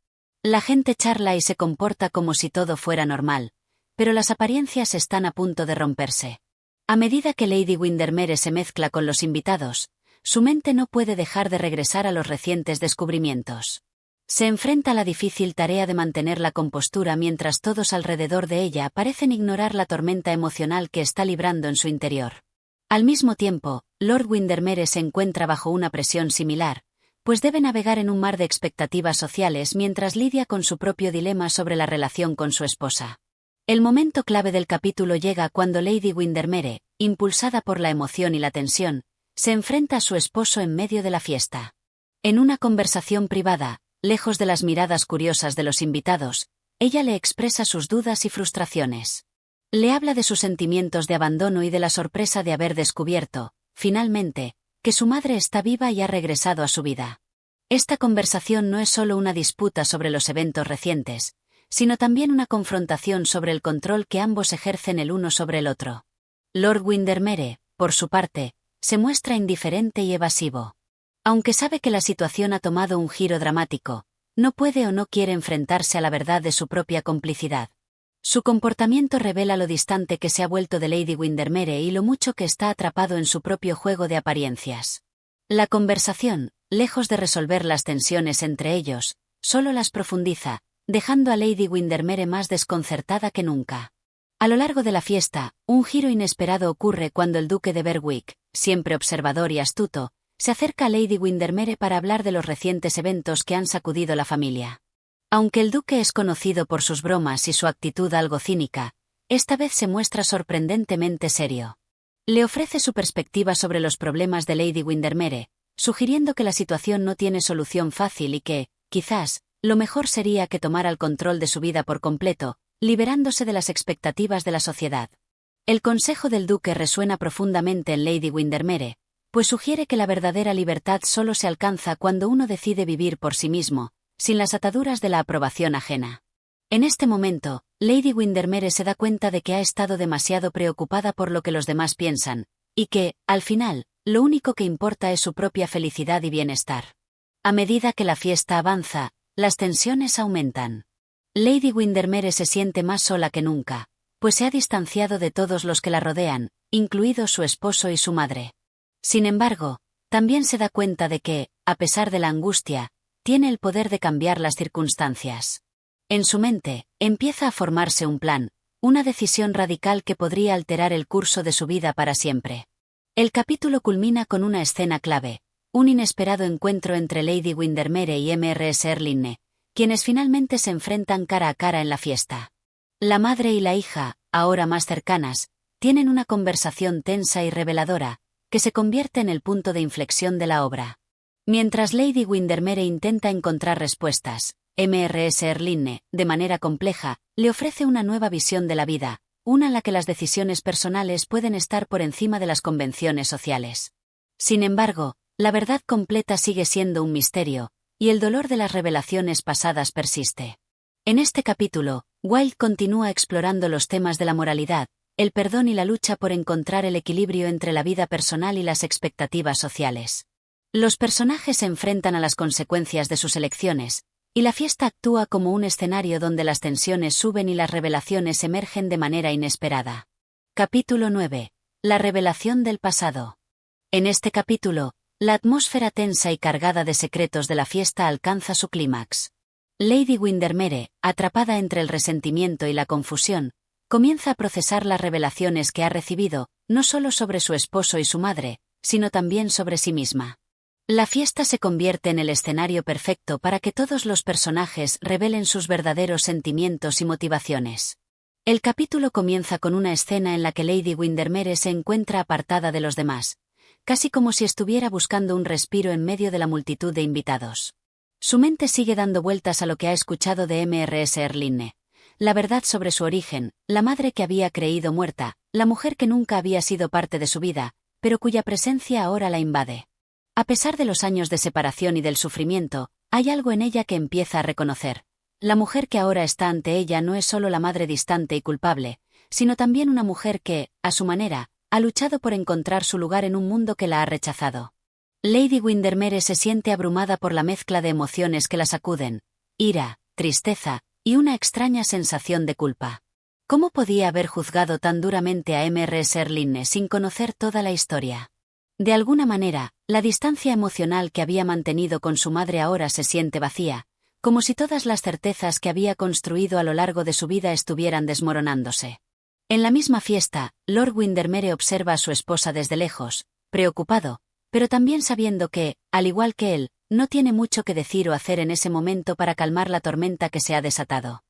La gente charla y se comporta como si todo fuera normal, pero las apariencias están a punto de romperse. A medida que Lady Windermere se mezcla con los invitados, su mente no puede dejar de regresar a los recientes descubrimientos. Se enfrenta a la difícil tarea de mantener la compostura mientras todos alrededor de ella parecen ignorar la tormenta emocional que está librando en su interior. Al mismo tiempo, Lord Windermere se encuentra bajo una presión similar, pues debe navegar en un mar de expectativas sociales mientras lidia con su propio dilema sobre la relación con su esposa. El momento clave del capítulo llega cuando Lady Windermere, impulsada por la emoción y la tensión, se enfrenta a su esposo en medio de la fiesta. En una conversación privada, lejos de las miradas curiosas de los invitados, ella le expresa sus dudas y frustraciones. Le habla de sus sentimientos de abandono y de la sorpresa de haber descubierto, finalmente, que su madre está viva y ha regresado a su vida. Esta conversación no es solo una disputa sobre los eventos recientes, sino también una confrontación sobre el control que ambos ejercen el uno sobre el otro. Lord Windermere, por su parte, se muestra indiferente y evasivo. Aunque sabe que la situación ha tomado un giro dramático, no puede o no quiere enfrentarse a la verdad de su propia complicidad. Su comportamiento revela lo distante que se ha vuelto de Lady Windermere y lo mucho que está atrapado en su propio juego de apariencias. La conversación, lejos de resolver las tensiones entre ellos, solo las profundiza, dejando a Lady Windermere más desconcertada que nunca. A lo largo de la fiesta, un giro inesperado ocurre cuando el duque de Berwick, siempre observador y astuto, se acerca a Lady Windermere para hablar de los recientes eventos que han sacudido la familia. Aunque el duque es conocido por sus bromas y su actitud algo cínica, esta vez se muestra sorprendentemente serio. Le ofrece su perspectiva sobre los problemas de Lady Windermere, sugiriendo que la situación no tiene solución fácil y que, quizás, lo mejor sería que tomara el control de su vida por completo, liberándose de las expectativas de la sociedad. El consejo del duque resuena profundamente en Lady Windermere, pues sugiere que la verdadera libertad solo se alcanza cuando uno decide vivir por sí mismo, sin las ataduras de la aprobación ajena. En este momento, Lady Windermere se da cuenta de que ha estado demasiado preocupada por lo que los demás piensan, y que, al final, lo único que importa es su propia felicidad y bienestar. A medida que la fiesta avanza, las tensiones aumentan. Lady Windermere se siente más sola que nunca, pues se ha distanciado de todos los que la rodean, incluidos su esposo y su madre. Sin embargo, también se da cuenta de que, a pesar de la angustia, tiene el poder de cambiar las circunstancias. En su mente, empieza a formarse un plan, una decisión radical que podría alterar el curso de su vida para siempre. El capítulo culmina con una escena clave, un inesperado encuentro entre Lady Windermere y Mrs. Erlinne, quienes finalmente se enfrentan cara a cara en la fiesta. La madre y la hija, ahora más cercanas, tienen una conversación tensa y reveladora, que se convierte en el punto de inflexión de la obra. Mientras Lady Windermere intenta encontrar respuestas, Mrs. Erlinne, de manera compleja, le ofrece una nueva visión de la vida, una en la que las decisiones personales pueden estar por encima de las convenciones sociales. Sin embargo, la verdad completa sigue siendo un misterio, y el dolor de las revelaciones pasadas persiste. En este capítulo, Wilde continúa explorando los temas de la moralidad, el perdón y la lucha por encontrar el equilibrio entre la vida personal y las expectativas sociales. Los personajes se enfrentan a las consecuencias de sus elecciones, y la fiesta actúa como un escenario donde las tensiones suben y las revelaciones emergen de manera inesperada. Capítulo 9. La revelación del pasado. En este capítulo, la atmósfera tensa y cargada de secretos de la fiesta alcanza su clímax. Lady Windermere, atrapada entre el resentimiento y la confusión, comienza a procesar las revelaciones que ha recibido, no solo sobre su esposo y su madre, sino también sobre sí misma. La fiesta se convierte en el escenario perfecto para que todos los personajes revelen sus verdaderos sentimientos y motivaciones. El capítulo comienza con una escena en la que Lady Windermere se encuentra apartada de los demás, casi como si estuviera buscando un respiro en medio de la multitud de invitados. Su mente sigue dando vueltas a lo que ha escuchado de Mrs. Erlinne. La verdad sobre su origen, la madre que había creído muerta, la mujer que nunca había sido parte de su vida, pero cuya presencia ahora la invade. A pesar de los años de separación y del sufrimiento, hay algo en ella que empieza a reconocer. La mujer que ahora está ante ella no es solo la madre distante y culpable, sino también una mujer que, a su manera, ha luchado por encontrar su lugar en un mundo que la ha rechazado. Lady Windermere se siente abrumada por la mezcla de emociones que la sacuden: ira, tristeza y una extraña sensación de culpa. ¿Cómo podía haber juzgado tan duramente a Mrs. Erlinne sin conocer toda la historia? De alguna manera, la distancia emocional que había mantenido con su madre ahora se siente vacía, como si todas las certezas que había construido a lo largo de su vida estuvieran desmoronándose. En la misma fiesta, Lord Windermere observa a su esposa desde lejos, preocupado, pero también sabiendo que, al igual que él, no tiene mucho que decir o hacer en ese momento para calmar la tormenta que se ha desatado.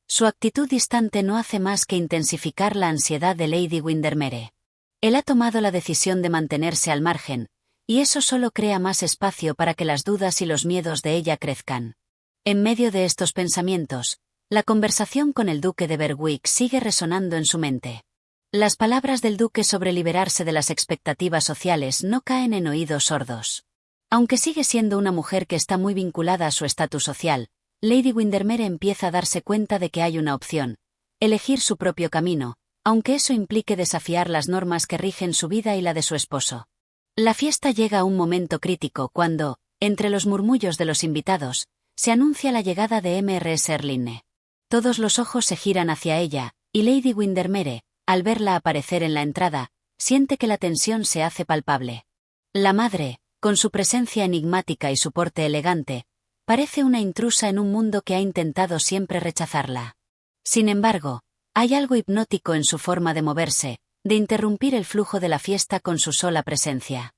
Su actitud distante no hace más que intensificar la ansiedad de Lady Windermere. Él ha tomado la decisión de mantenerse al margen, y eso solo crea más espacio para que las dudas y los miedos de ella crezcan. En medio de estos pensamientos, la conversación con el duque de Berwick sigue resonando en su mente. Las palabras del duque sobre liberarse de las expectativas sociales no caen en oídos sordos. Aunque sigue siendo una mujer que está muy vinculada a su estatus social, Lady Windermere empieza a darse cuenta de que hay una opción: elegir su propio camino, aunque eso implique desafiar las normas que rigen su vida y la de su esposo. La fiesta llega a un momento crítico cuando, entre los murmullos de los invitados, se anuncia la llegada de Mrs. Erlinne. Todos los ojos se giran hacia ella, y Lady Windermere, al verla aparecer en la entrada, siente que la tensión se hace palpable. La madre, con su presencia enigmática y su porte elegante, parece una intrusa en un mundo que ha intentado siempre rechazarla. Sin embargo, hay algo hipnótico en su forma de moverse, de interrumpir el flujo de la fiesta con su sola presencia.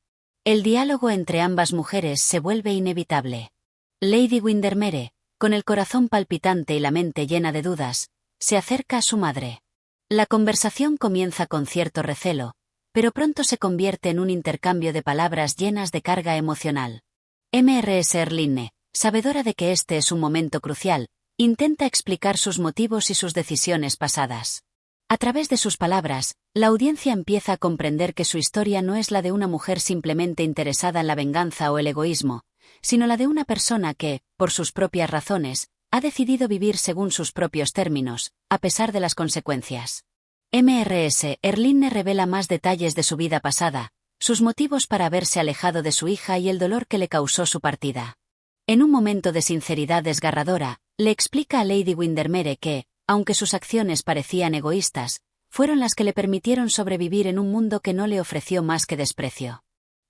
El diálogo entre ambas mujeres se vuelve inevitable. Lady Windermere, con el corazón palpitante y la mente llena de dudas, se acerca a su madre. La conversación comienza con cierto recelo, pero pronto se convierte en un intercambio de palabras llenas de carga emocional. Mrs. Erlinne, sabedora de que este es un momento crucial, intenta explicar sus motivos y sus decisiones pasadas. A través de sus palabras, la audiencia empieza a comprender que su historia no es la de una mujer simplemente interesada en la venganza o el egoísmo, sino la de una persona que, por sus propias razones, ha decidido vivir según sus propios términos, a pesar de las consecuencias. Mrs. Erlinne revela más detalles de su vida pasada, sus motivos para haberse alejado de su hija y el dolor que le causó su partida. En un momento de sinceridad desgarradora, le explica a Lady Windermere que, aunque sus acciones parecían egoístas, fueron las que le permitieron sobrevivir en un mundo que no le ofreció más que desprecio.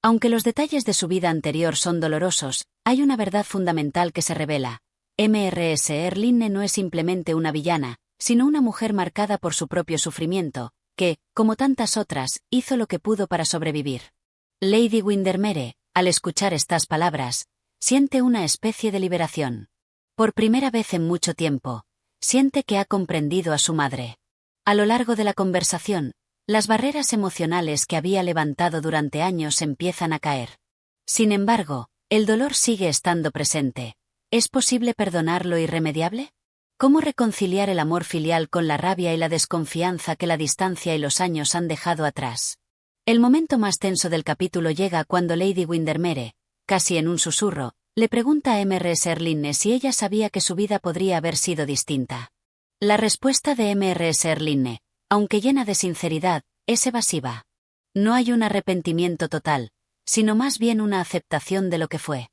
Aunque los detalles de su vida anterior son dolorosos, hay una verdad fundamental que se revela: Mrs. Erlinne no es simplemente una villana, sino una mujer marcada por su propio sufrimiento, que, como tantas otras, hizo lo que pudo para sobrevivir. Lady Windermere, al escuchar estas palabras, siente una especie de liberación. Por primera vez en mucho tiempo, siente que ha comprendido a su madre. A lo largo de la conversación, las barreras emocionales que había levantado durante años empiezan a caer. Sin embargo, el dolor sigue estando presente. ¿Es posible perdonar lo irremediable? ¿Cómo reconciliar el amor filial con la rabia y la desconfianza que la distancia y los años han dejado atrás? El momento más tenso del capítulo llega cuando Lady Windermere, casi en un susurro, le pregunta a Mrs. Erlinne si ella sabía que su vida podría haber sido distinta. La respuesta de Mrs. Erlinne, aunque llena de sinceridad, es evasiva. No hay un arrepentimiento total, sino más bien una aceptación de lo que fue.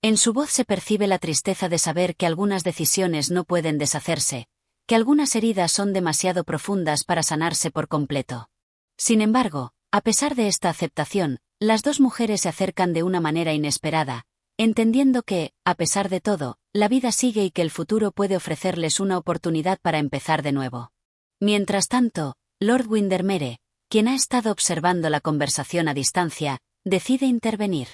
En su voz se percibe la tristeza de saber que algunas decisiones no pueden deshacerse, que algunas heridas son demasiado profundas para sanarse por completo. Sin embargo, a pesar de esta aceptación, las dos mujeres se acercan de una manera inesperada, entendiendo que, a pesar de todo, la vida sigue y que el futuro puede ofrecerles una oportunidad para empezar de nuevo. Mientras tanto, Lord Windermere, quien ha estado observando la conversación a distancia, decide intervenir.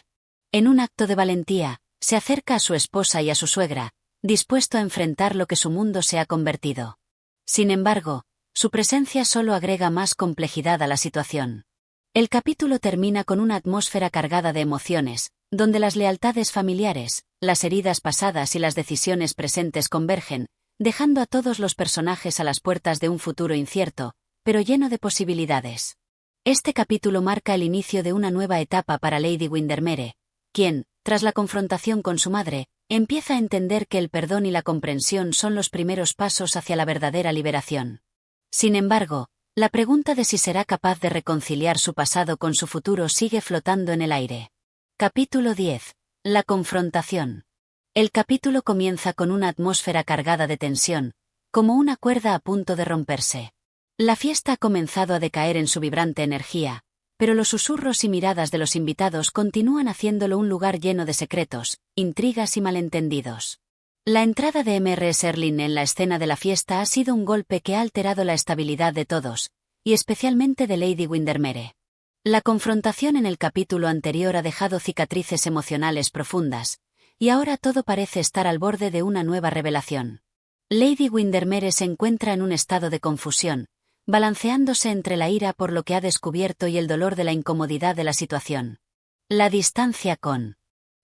En un acto de valentía, se acerca a su esposa y a su suegra, dispuesto a enfrentar lo que su mundo se ha convertido. Sin embargo, su presencia solo agrega más complejidad a la situación. El capítulo termina con una atmósfera cargada de emociones, donde las lealtades familiares, las heridas pasadas y las decisiones presentes convergen, dejando a todos los personajes a las puertas de un futuro incierto, pero lleno de posibilidades. Este capítulo marca el inicio de una nueva etapa para Lady Windermere, quien, tras la confrontación con su madre, empieza a entender que el perdón y la comprensión son los primeros pasos hacia la verdadera liberación. Sin embargo, la pregunta de si será capaz de reconciliar su pasado con su futuro sigue flotando en el aire. Capítulo 10. La confrontación. El capítulo comienza con una atmósfera cargada de tensión, como una cuerda a punto de romperse. La fiesta ha comenzado a decaer en su vibrante energía, pero los susurros y miradas de los invitados continúan haciéndolo un lugar lleno de secretos, intrigas y malentendidos. La entrada de Mr. Serling en la escena de la fiesta ha sido un golpe que ha alterado la estabilidad de todos, y especialmente de Lady Windermere. La confrontación en el capítulo anterior ha dejado cicatrices emocionales profundas, y ahora todo parece estar al borde de una nueva revelación. Lady Windermere se encuentra en un estado de confusión, balanceándose entre la ira por lo que ha descubierto y el dolor de la incomodidad de la situación. La distancia con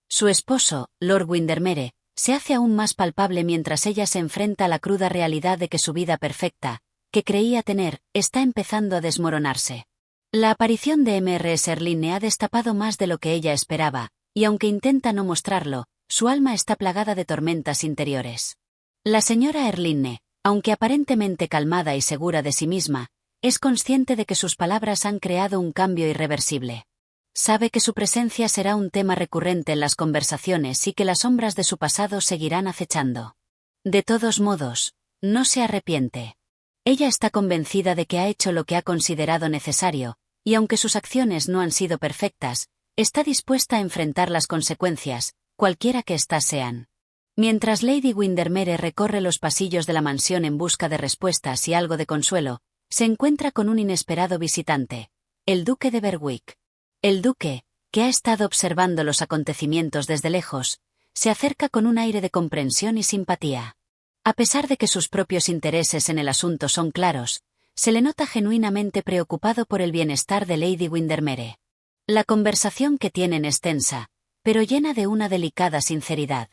su esposo, Lord Windermere, se hace aún más palpable mientras ella se enfrenta a la cruda realidad de que su vida perfecta, que creía tener, está empezando a desmoronarse. La aparición de Mr. Serling ha destapado más de lo que ella esperaba, y aunque intenta no mostrarlo, su alma está plagada de tormentas interiores. La señora Erlinne, aunque aparentemente calmada y segura de sí misma, es consciente de que sus palabras han creado un cambio irreversible. Sabe que su presencia será un tema recurrente en las conversaciones y que las sombras de su pasado seguirán acechando. De todos modos, no se arrepiente. Ella está convencida de que ha hecho lo que ha considerado necesario, y aunque sus acciones no han sido perfectas, está dispuesta a enfrentar las consecuencias, cualquiera que éstas sean. Mientras Lady Windermere recorre los pasillos de la mansión en busca de respuestas y algo de consuelo, se encuentra con un inesperado visitante, el duque de Berwick. El duque, que ha estado observando los acontecimientos desde lejos, se acerca con un aire de comprensión y simpatía. A pesar de que sus propios intereses en el asunto son claros, se le nota genuinamente preocupado por el bienestar de Lady Windermere. La conversación que tienen es tensa, pero llena de una delicada sinceridad.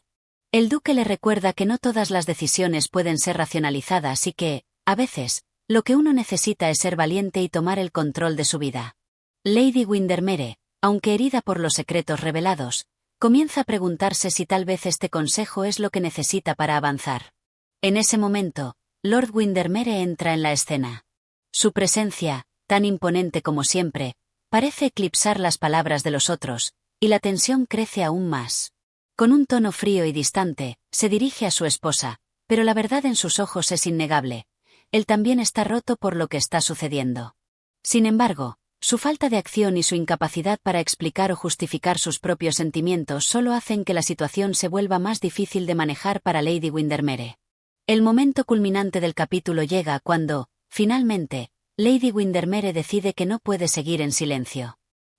El duque le recuerda que no todas las decisiones pueden ser racionalizadas y que, a veces, lo que uno necesita es ser valiente y tomar el control de su vida. Lady Windermere, aunque herida por los secretos revelados, comienza a preguntarse si tal vez este consejo es lo que necesita para avanzar. En ese momento, Lord Windermere entra en la escena. Su presencia, tan imponente como siempre, parece eclipsar las palabras de los otros, y la tensión crece aún más. Con un tono frío y distante, se dirige a su esposa, pero la verdad en sus ojos es innegable. Él también está roto por lo que está sucediendo. Sin embargo, su falta de acción y su incapacidad para explicar o justificar sus propios sentimientos solo hacen que la situación se vuelva más difícil de manejar para Lady Windermere. El momento culminante del capítulo llega cuando, finalmente, Lady Windermere decide que no puede seguir en silencio.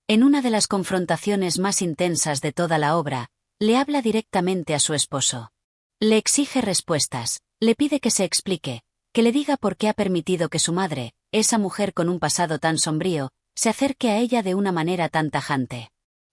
En una de las confrontaciones más intensas de toda la obra, le habla directamente a su esposo. Le exige respuestas, le pide que se explique, que le diga por qué ha permitido que su madre, esa mujer con un pasado tan sombrío, se acerque a ella de una manera tan tajante.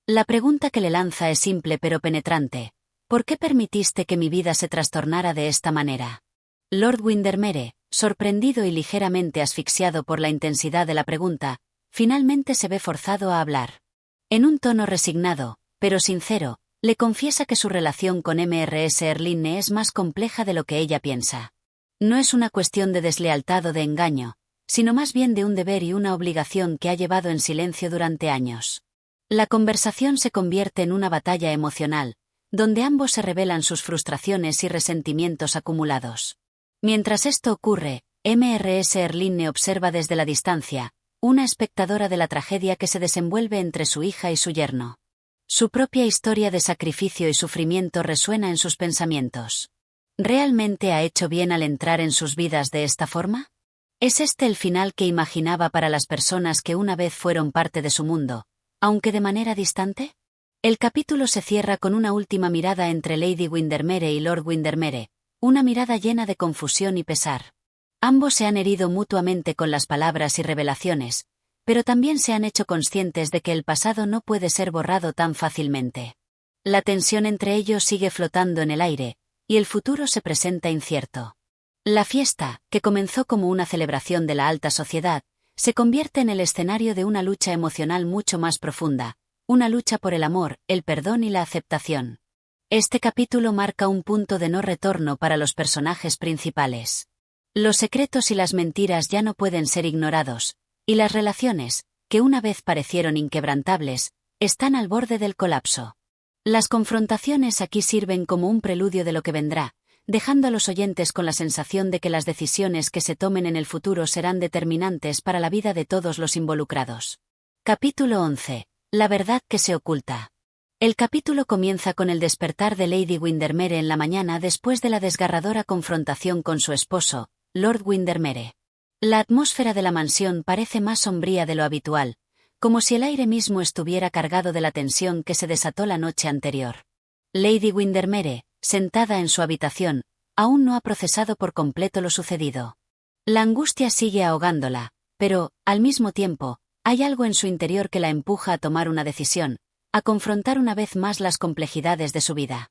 La pregunta que le lanza es simple pero penetrante. ¿Por qué permitiste que mi vida se trastornara de esta manera? Lord Windermere, sorprendido y ligeramente asfixiado por la intensidad de la pregunta, finalmente se ve forzado a hablar. En un tono resignado, pero sincero, le confiesa que su relación con Mr. Serling es más compleja de lo que ella piensa. No es una cuestión de deslealtad o de engaño, sino más bien de un deber y una obligación que ha llevado en silencio durante años. La conversación se convierte en una batalla emocional, donde ambos se revelan sus frustraciones y resentimientos acumulados. Mientras esto ocurre, Mr. Serling observa desde la distancia, una espectadora de la tragedia que se desenvuelve entre su hija y su yerno. Su propia historia de sacrificio y sufrimiento resuena en sus pensamientos. ¿Realmente ha hecho bien al entrar en sus vidas de esta forma? ¿Es este el final que imaginaba para las personas que una vez fueron parte de su mundo, aunque de manera distante? El capítulo se cierra con una última mirada entre Lady Windermere y Lord Windermere, una mirada llena de confusión y pesar. Ambos se han herido mutuamente con las palabras y revelaciones, pero también se han hecho conscientes de que el pasado no puede ser borrado tan fácilmente. La tensión entre ellos sigue flotando en el aire, y el futuro se presenta incierto. La fiesta, que comenzó como una celebración de la alta sociedad, se convierte en el escenario de una lucha emocional mucho más profunda, una lucha por el amor, el perdón y la aceptación. Este capítulo marca un punto de no retorno para los personajes principales. Los secretos y las mentiras ya no pueden ser ignorados, y las relaciones, que una vez parecieron inquebrantables, están al borde del colapso. Las confrontaciones aquí sirven como un preludio de lo que vendrá, dejando a los oyentes con la sensación de que las decisiones que se tomen en el futuro serán determinantes para la vida de todos los involucrados. Capítulo 11. La verdad que se oculta. El capítulo comienza con el despertar de Lady Windermere en la mañana después de la desgarradora confrontación con su esposo, Lord Windermere. La atmósfera de la mansión parece más sombría de lo habitual, como si el aire mismo estuviera cargado de la tensión que se desató la noche anterior. Lady Windermere, sentada en su habitación, aún no ha procesado por completo lo sucedido. La angustia sigue ahogándola, pero, al mismo tiempo, hay algo en su interior que la empuja a tomar una decisión, a confrontar una vez más las complejidades de su vida.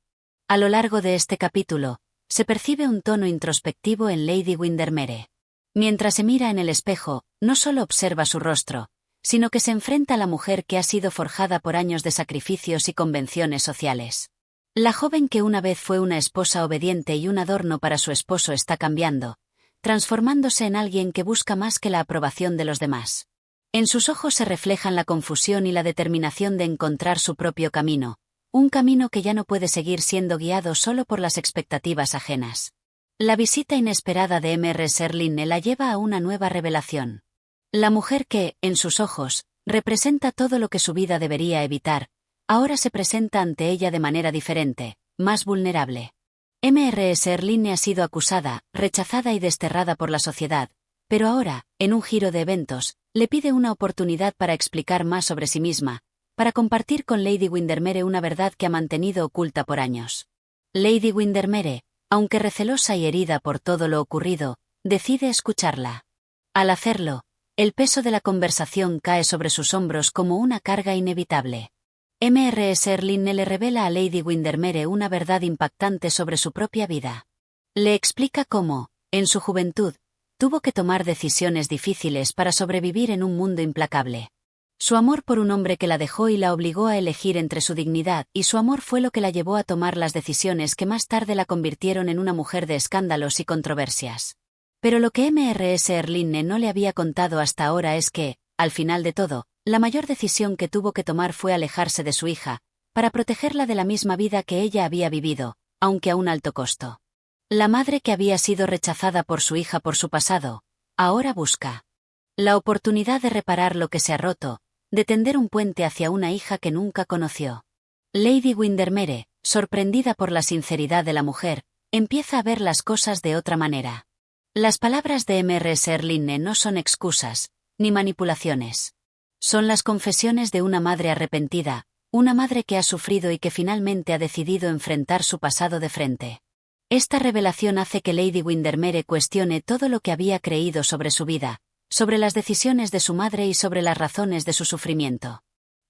A lo largo de este capítulo, se percibe un tono introspectivo en Lady Windermere. Mientras se mira en el espejo, no solo observa su rostro, sino que se enfrenta a la mujer que ha sido forjada por años de sacrificios y convenciones sociales. La joven que una vez fue una esposa obediente y un adorno para su esposo está cambiando, transformándose en alguien que busca más que la aprobación de los demás. En sus ojos se reflejan la confusión y la determinación de encontrar su propio camino, un camino que ya no puede seguir siendo guiado solo por las expectativas ajenas. La visita inesperada de Mr. Serling la lleva a una nueva revelación. La mujer que, en sus ojos, representa todo lo que su vida debería evitar, ahora se presenta ante ella de manera diferente, más vulnerable. Mr. Serling ha sido acusada, rechazada y desterrada por la sociedad, pero ahora, en un giro de eventos, le pide una oportunidad para explicar más sobre sí misma, para compartir con Lady Windermere una verdad que ha mantenido oculta por años. Lady Windermere, aunque recelosa y herida por todo lo ocurrido, decide escucharla. Al hacerlo, el peso de la conversación cae sobre sus hombros como una carga inevitable. Mr. Serling le revela a Lady Windermere una verdad impactante sobre su propia vida. Le explica cómo, en su juventud, tuvo que tomar decisiones difíciles para sobrevivir en un mundo implacable. Su amor por un hombre que la dejó y la obligó a elegir entre su dignidad y su amor fue lo que la llevó a tomar las decisiones que más tarde la convirtieron en una mujer de escándalos y controversias. Pero lo que Mr. Serling no le había contado hasta ahora es que, al final de todo, la mayor decisión que tuvo que tomar fue alejarse de su hija, para protegerla de la misma vida que ella había vivido, aunque a un alto costo. La madre que había sido rechazada por su hija por su pasado, ahora busca la oportunidad de reparar lo que se ha roto, de tender un puente hacia una hija que nunca conoció. Lady Windermere, sorprendida por la sinceridad de la mujer, empieza a ver las cosas de otra manera. Las palabras de Mr. Serling no son excusas, ni manipulaciones. Son las confesiones de una madre arrepentida, una madre que ha sufrido y que finalmente ha decidido enfrentar su pasado de frente. Esta revelación hace que Lady Windermere cuestione todo lo que había creído sobre su vida, sobre las decisiones de su madre y sobre las razones de su sufrimiento.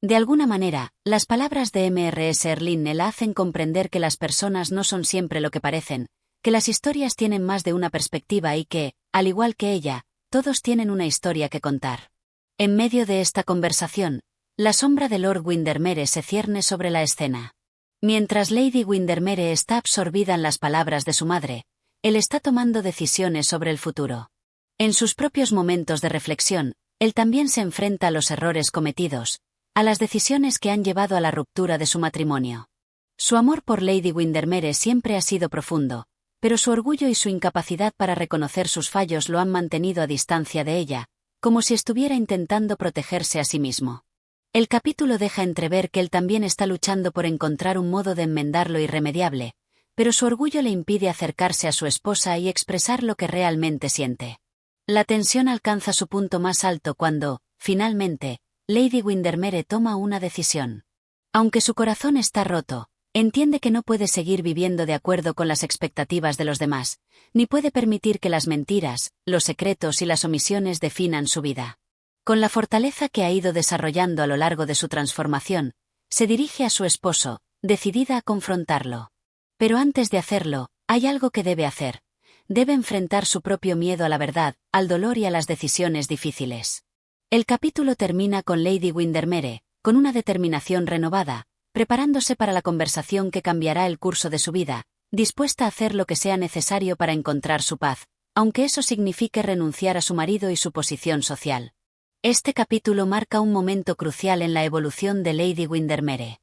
De alguna manera, las palabras de Mr. Serling la hacen comprender que las personas no son siempre lo que parecen, que las historias tienen más de una perspectiva y que, al igual que ella, todos tienen una historia que contar. En medio de esta conversación, la sombra de Lord Windermere se cierne sobre la escena. Mientras Lady Windermere está absorbida en las palabras de su madre, él está tomando decisiones sobre el futuro. En sus propios momentos de reflexión, él también se enfrenta a los errores cometidos, a las decisiones que han llevado a la ruptura de su matrimonio. Su amor por Lady Windermere siempre ha sido profundo, pero su orgullo y su incapacidad para reconocer sus fallos lo han mantenido a distancia de ella, como si estuviera intentando protegerse a sí mismo. El capítulo deja entrever que él también está luchando por encontrar un modo de enmendar lo irremediable, pero su orgullo le impide acercarse a su esposa y expresar lo que realmente siente. La tensión alcanza su punto más alto cuando, finalmente, Lady Windermere toma una decisión. Aunque su corazón está roto, entiende que no puede seguir viviendo de acuerdo con las expectativas de los demás, ni puede permitir que las mentiras, los secretos y las omisiones definan su vida. Con la fortaleza que ha ido desarrollando a lo largo de su transformación, se dirige a su esposo, decidida a confrontarlo. Pero antes de hacerlo, hay algo que debe hacer. Debe enfrentar su propio miedo a la verdad, al dolor y a las decisiones difíciles. El capítulo termina con Lady Windermere, con una determinación renovada, preparándose para la conversación que cambiará el curso de su vida, dispuesta a hacer lo que sea necesario para encontrar su paz, aunque eso signifique renunciar a su marido y su posición social. Este capítulo marca un momento crucial en la evolución de Lady Windermere.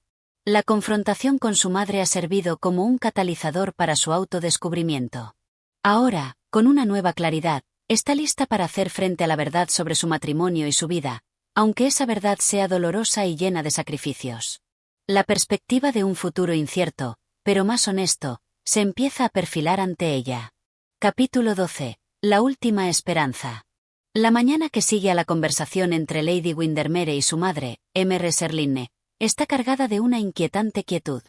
La confrontación con su madre ha servido como un catalizador para su autodescubrimiento. Ahora, con una nueva claridad, está lista para hacer frente a la verdad sobre su matrimonio y su vida, aunque esa verdad sea dolorosa y llena de sacrificios. La perspectiva de un futuro incierto, pero más honesto, se empieza a perfilar ante ella. Capítulo 12. La última esperanza. La mañana que sigue a la conversación entre Lady Windermere y su madre, Mr. Serlinne, está cargada de una inquietante quietud.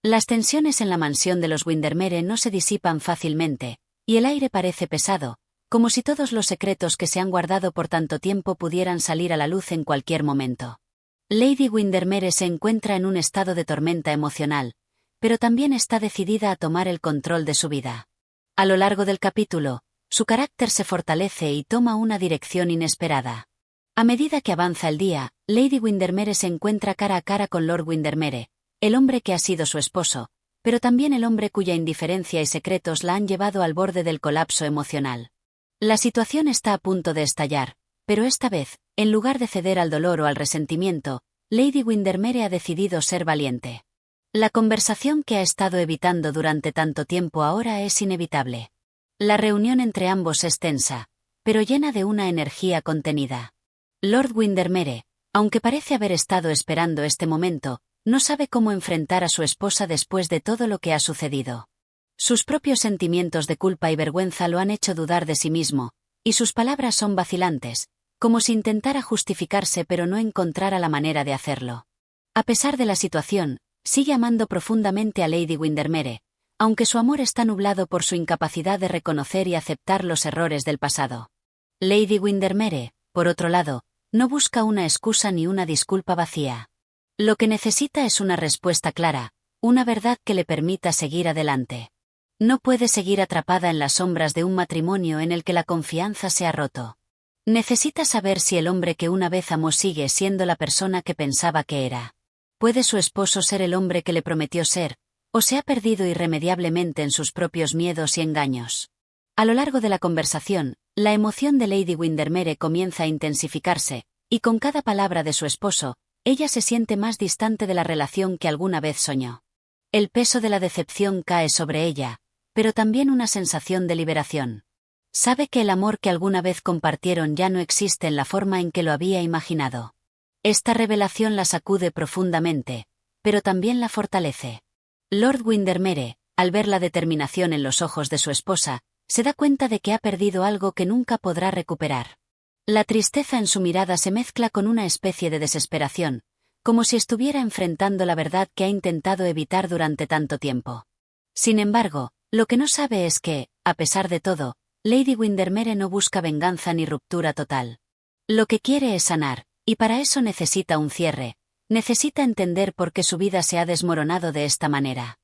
Las tensiones en la mansión de los Windermere no se disipan fácilmente, y el aire parece pesado, como si todos los secretos que se han guardado por tanto tiempo pudieran salir a la luz en cualquier momento. Lady Windermere se encuentra en un estado de tormenta emocional, pero también está decidida a tomar el control de su vida. A lo largo del capítulo, su carácter se fortalece y toma una dirección inesperada. A medida que avanza el día, Lady Windermere se encuentra cara a cara con Lord Windermere, el hombre que ha sido su esposo, pero también el hombre cuya indiferencia y secretos la han llevado al borde del colapso emocional. La situación está a punto de estallar, pero esta vez, en lugar de ceder al dolor o al resentimiento, Lady Windermere ha decidido ser valiente. La conversación que ha estado evitando durante tanto tiempo ahora es inevitable. La reunión entre ambos es tensa, pero llena de una energía contenida. Lord Windermere, aunque parece haber estado esperando este momento, no sabe cómo enfrentar a su esposa después de todo lo que ha sucedido. Sus propios sentimientos de culpa y vergüenza lo han hecho dudar de sí mismo, y sus palabras son vacilantes, como si intentara justificarse pero no encontrara la manera de hacerlo. A pesar de la situación, sigue amando profundamente a Lady Windermere, aunque su amor está nublado por su incapacidad de reconocer y aceptar los errores del pasado. Lady Windermere, por otro lado, no busca una excusa ni una disculpa vacía. Lo que necesita es una respuesta clara, una verdad que le permita seguir adelante. No puede seguir atrapada en las sombras de un matrimonio en el que la confianza se ha roto. Necesita saber si el hombre que una vez amó sigue siendo la persona que pensaba que era. ¿Puede su esposo ser el hombre que le prometió ser, o se ha perdido irremediablemente en sus propios miedos y engaños? A lo largo de la conversación, la emoción de Lady Windermere comienza a intensificarse, y con cada palabra de su esposo, ella se siente más distante de la relación que alguna vez soñó. El peso de la decepción cae sobre ella, pero también una sensación de liberación. Sabe que el amor que alguna vez compartieron ya no existe en la forma en que lo había imaginado. Esta revelación la sacude profundamente, pero también la fortalece. Lord Windermere, al ver la determinación en los ojos de su esposa, se da cuenta de que ha perdido algo que nunca podrá recuperar. La tristeza en su mirada se mezcla con una especie de desesperación, como si estuviera enfrentando la verdad que ha intentado evitar durante tanto tiempo. Sin embargo, lo que no sabe es que, a pesar de todo, Lady Windermere no busca venganza ni ruptura total. Lo que quiere es sanar, y para eso necesita un cierre, necesita entender por qué su vida se ha desmoronado de esta manera.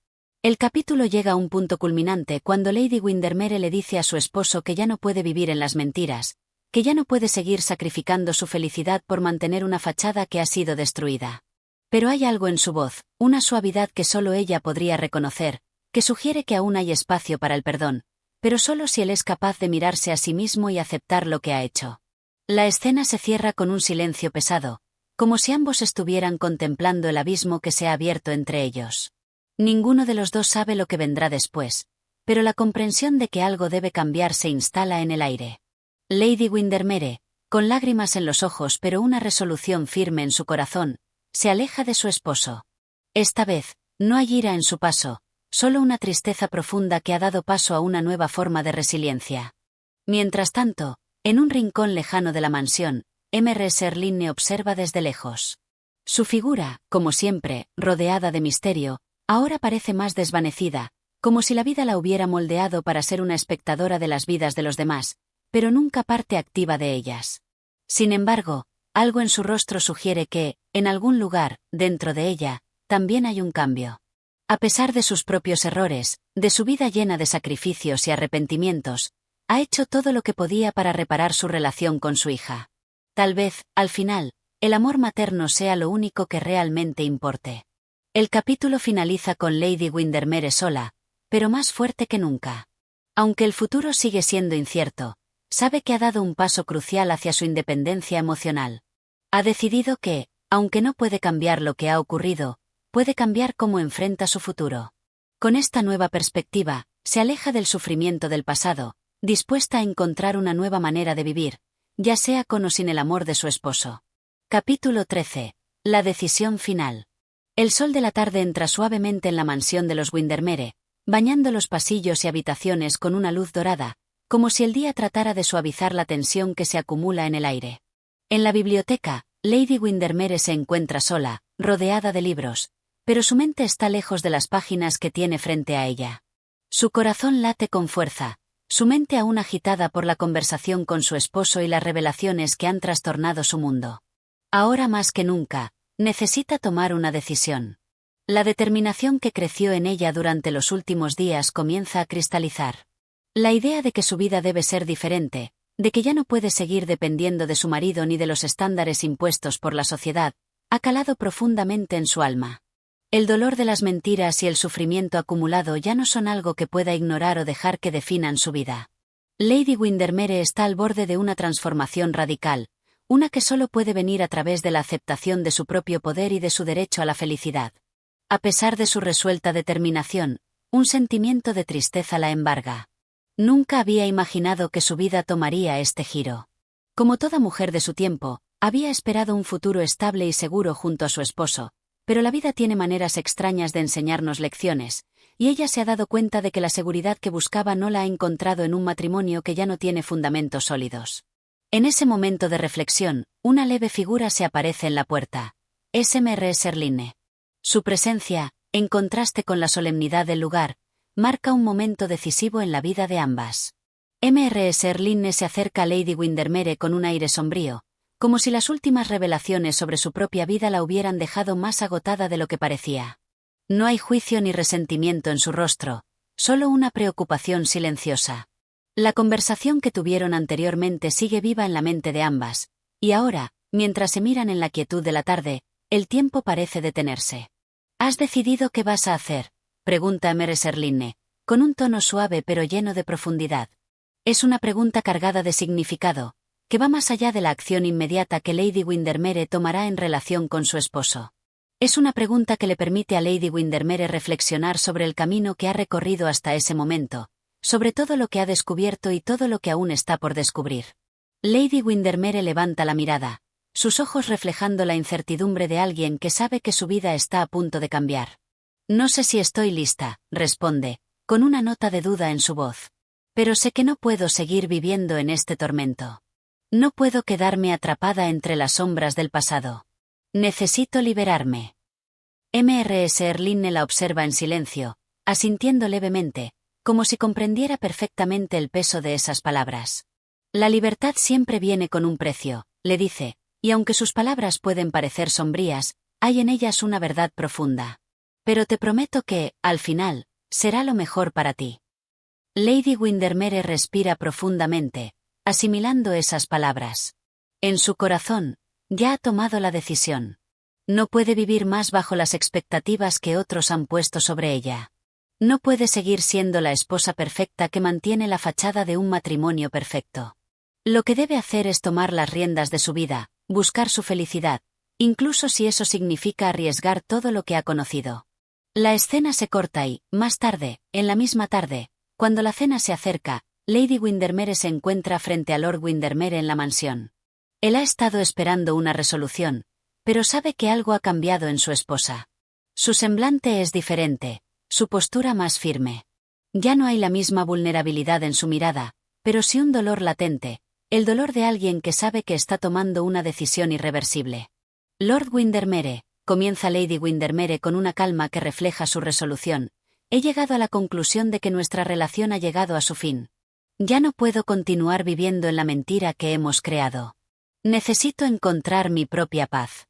El capítulo llega a un punto culminante cuando Lady Windermere le dice a su esposo que ya no puede vivir en las mentiras, que ya no puede seguir sacrificando su felicidad por mantener una fachada que ha sido destruida. Pero hay algo en su voz, una suavidad que solo ella podría reconocer, que sugiere que aún hay espacio para el perdón, pero solo si él es capaz de mirarse a sí mismo y aceptar lo que ha hecho. La escena se cierra con un silencio pesado, como si ambos estuvieran contemplando el abismo que se ha abierto entre ellos. Ninguno de los dos sabe lo que vendrá después, pero la comprensión de que algo debe cambiar se instala en el aire. Lady Windermere, con lágrimas en los ojos pero una resolución firme en su corazón, se aleja de su esposo. Esta vez, no hay ira en su paso, solo una tristeza profunda que ha dado paso a una nueva forma de resiliencia. Mientras tanto, en un rincón lejano de la mansión, Mr. Serlinne observa desde lejos. Su figura, como siempre, rodeada de misterio, ahora parece más desvanecida, como si la vida la hubiera moldeado para ser una espectadora de las vidas de los demás, pero nunca parte activa de ellas. Sin embargo, algo en su rostro sugiere que, en algún lugar, dentro de ella, también hay un cambio. A pesar de sus propios errores, de su vida llena de sacrificios y arrepentimientos, ha hecho todo lo que podía para reparar su relación con su hija. Tal vez, al final, el amor materno sea lo único que realmente importe. El capítulo finaliza con Lady Windermere sola, pero más fuerte que nunca. Aunque el futuro sigue siendo incierto, sabe que ha dado un paso crucial hacia su independencia emocional. Ha decidido que, aunque no puede cambiar lo que ha ocurrido, puede cambiar cómo enfrenta su futuro. Con esta nueva perspectiva, se aleja del sufrimiento del pasado, dispuesta a encontrar una nueva manera de vivir, ya sea con o sin el amor de su esposo. Capítulo 13. La decisión final. El sol de la tarde entra suavemente en la mansión de los Windermere, bañando los pasillos y habitaciones con una luz dorada, como si el día tratara de suavizar la tensión que se acumula en el aire. En la biblioteca, Lady Windermere se encuentra sola, rodeada de libros, pero su mente está lejos de las páginas que tiene frente a ella. Su corazón late con fuerza, su mente aún agitada por la conversación con su esposo y las revelaciones que han trastornado su mundo. Ahora más que nunca, necesita tomar una decisión. La determinación que creció en ella durante los últimos días comienza a cristalizar. La idea de que su vida debe ser diferente, de que ya no puede seguir dependiendo de su marido ni de los estándares impuestos por la sociedad, ha calado profundamente en su alma. El dolor de las mentiras y el sufrimiento acumulado ya no son algo que pueda ignorar o dejar que definan su vida. Lady Windermere está al borde de una transformación radical, una que solo puede venir a través de la aceptación de su propio poder y de su derecho a la felicidad. A pesar de su resuelta determinación, un sentimiento de tristeza la embarga. Nunca había imaginado que su vida tomaría este giro. Como toda mujer de su tiempo, había esperado un futuro estable y seguro junto a su esposo, pero la vida tiene maneras extrañas de enseñarnos lecciones, y ella se ha dado cuenta de que la seguridad que buscaba no la ha encontrado en un matrimonio que ya no tiene fundamentos sólidos. En ese momento de reflexión, una leve figura se aparece en la puerta. Es Mr. Serline. Su presencia, en contraste con la solemnidad del lugar, marca un momento decisivo en la vida de ambas. Mr. Serline se acerca a Lady Windermere con un aire sombrío, como si las últimas revelaciones sobre su propia vida la hubieran dejado más agotada de lo que parecía. No hay juicio ni resentimiento en su rostro, solo una preocupación silenciosa. La conversación que tuvieron anteriormente sigue viva en la mente de ambas, y ahora, mientras se miran en la quietud de la tarde, el tiempo parece detenerse. ¿Has decidido qué vas a hacer?, pregunta Mr. Serline, con un tono suave pero lleno de profundidad. Es una pregunta cargada de significado, que va más allá de la acción inmediata que Lady Windermere tomará en relación con su esposo. Es una pregunta que le permite a Lady Windermere reflexionar sobre el camino que ha recorrido hasta ese momento, sobre todo lo que ha descubierto y todo lo que aún está por descubrir. Lady Windermere levanta la mirada, sus ojos reflejando la incertidumbre de alguien que sabe que su vida está a punto de cambiar. No sé si estoy lista, responde, con una nota de duda en su voz. Pero sé que no puedo seguir viviendo en este tormento. No puedo quedarme atrapada entre las sombras del pasado. Necesito liberarme. Mr. Serline la observa en silencio, asintiendo levemente, como si comprendiera perfectamente el peso de esas palabras. La libertad siempre viene con un precio, le dice, y aunque sus palabras pueden parecer sombrías, hay en ellas una verdad profunda. Pero te prometo que, al final, será lo mejor para ti. Lady Windermere respira profundamente, asimilando esas palabras. En su corazón, ya ha tomado la decisión. No puede vivir más bajo las expectativas que otros han puesto sobre ella. No puede seguir siendo la esposa perfecta que mantiene la fachada de un matrimonio perfecto. Lo que debe hacer es tomar las riendas de su vida, buscar su felicidad, incluso si eso significa arriesgar todo lo que ha conocido. La escena se corta y, más tarde, en la misma tarde, cuando la cena se acerca, Lady Windermere se encuentra frente a Lord Windermere en la mansión. Él ha estado esperando una resolución, pero sabe que algo ha cambiado en su esposa. Su semblante es diferente, su postura más firme. Ya no hay la misma vulnerabilidad en su mirada, pero sí un dolor latente, el dolor de alguien que sabe que está tomando una decisión irreversible. Lord Windermere, comienza Lady Windermere con una calma que refleja su resolución, he llegado a la conclusión de que nuestra relación ha llegado a su fin. Ya no puedo continuar viviendo en la mentira que hemos creado. Necesito encontrar mi propia paz.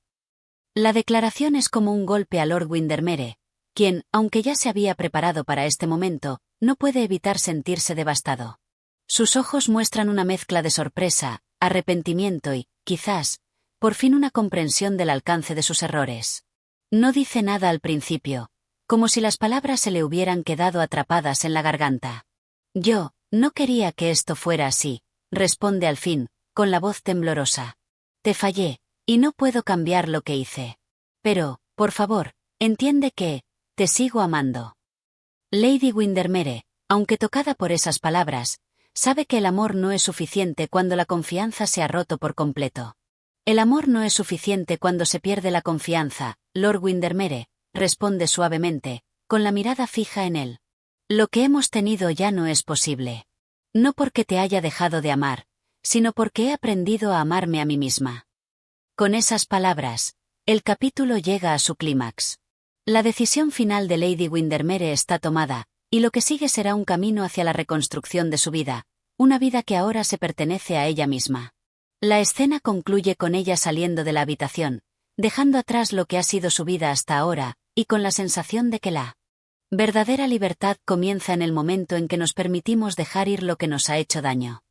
La declaración es como un golpe a Lord Windermere, quien, aunque ya se había preparado para este momento, no puede evitar sentirse devastado. Sus ojos muestran una mezcla de sorpresa, arrepentimiento y, quizás, por fin una comprensión del alcance de sus errores. No dice nada al principio, como si las palabras se le hubieran quedado atrapadas en la garganta. Yo, no quería que esto fuera así, responde al fin, con la voz temblorosa. Te fallé, y no puedo cambiar lo que hice. Pero, por favor, Entiende que, te sigo amando. Lady Windermere, aunque tocada por esas palabras, sabe que el amor no es suficiente cuando la confianza se ha roto por completo. El amor no es suficiente cuando se pierde la confianza, Lord Windermere, responde suavemente, con la mirada fija en él. Lo que hemos tenido ya no es posible. No porque te haya dejado de amar, sino porque he aprendido a amarme a mí misma. Con esas palabras, el capítulo llega a su clímax. La decisión final de Lady Windermere está tomada, y lo que sigue será un camino hacia la reconstrucción de su vida, una vida que ahora se pertenece a ella misma. La escena concluye con ella saliendo de la habitación, dejando atrás lo que ha sido su vida hasta ahora, y con la sensación de que la verdadera libertad comienza en el momento en que nos permitimos dejar ir lo que nos ha hecho daño.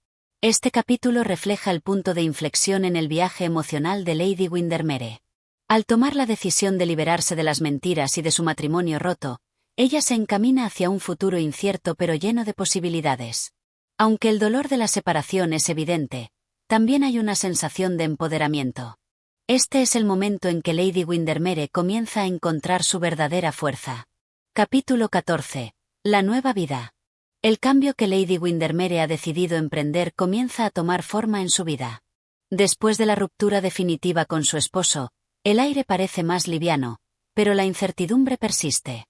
Este capítulo refleja el punto de inflexión en el viaje emocional de Lady Windermere. Al tomar la decisión de liberarse de las mentiras y de su matrimonio roto, ella se encamina hacia un futuro incierto pero lleno de posibilidades. Aunque el dolor de la separación es evidente, también hay una sensación de empoderamiento. Este es el momento en que Lady Windermere comienza a encontrar su verdadera fuerza. Capítulo 14. La nueva vida. El cambio que Lady Windermere ha decidido emprender comienza a tomar forma en su vida. Después de la ruptura definitiva con su esposo, el aire parece más liviano, pero la incertidumbre persiste.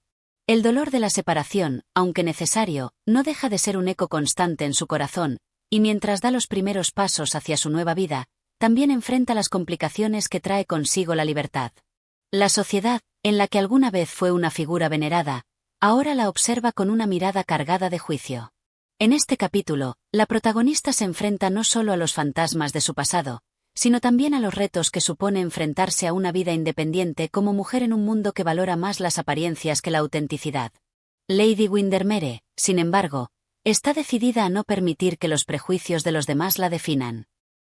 El dolor de la separación, aunque necesario, no deja de ser un eco constante en su corazón, y mientras da los primeros pasos hacia su nueva vida, también enfrenta las complicaciones que trae consigo la libertad. La sociedad, en la que alguna vez fue una figura venerada, ahora la observa con una mirada cargada de juicio. En este capítulo, la protagonista se enfrenta no solo a los fantasmas de su pasado, sino también a los retos que supone enfrentarse a una vida independiente como mujer en un mundo que valora más las apariencias que la autenticidad. Lady Windermere, sin embargo, está decidida a no permitir que los prejuicios de los demás la definan.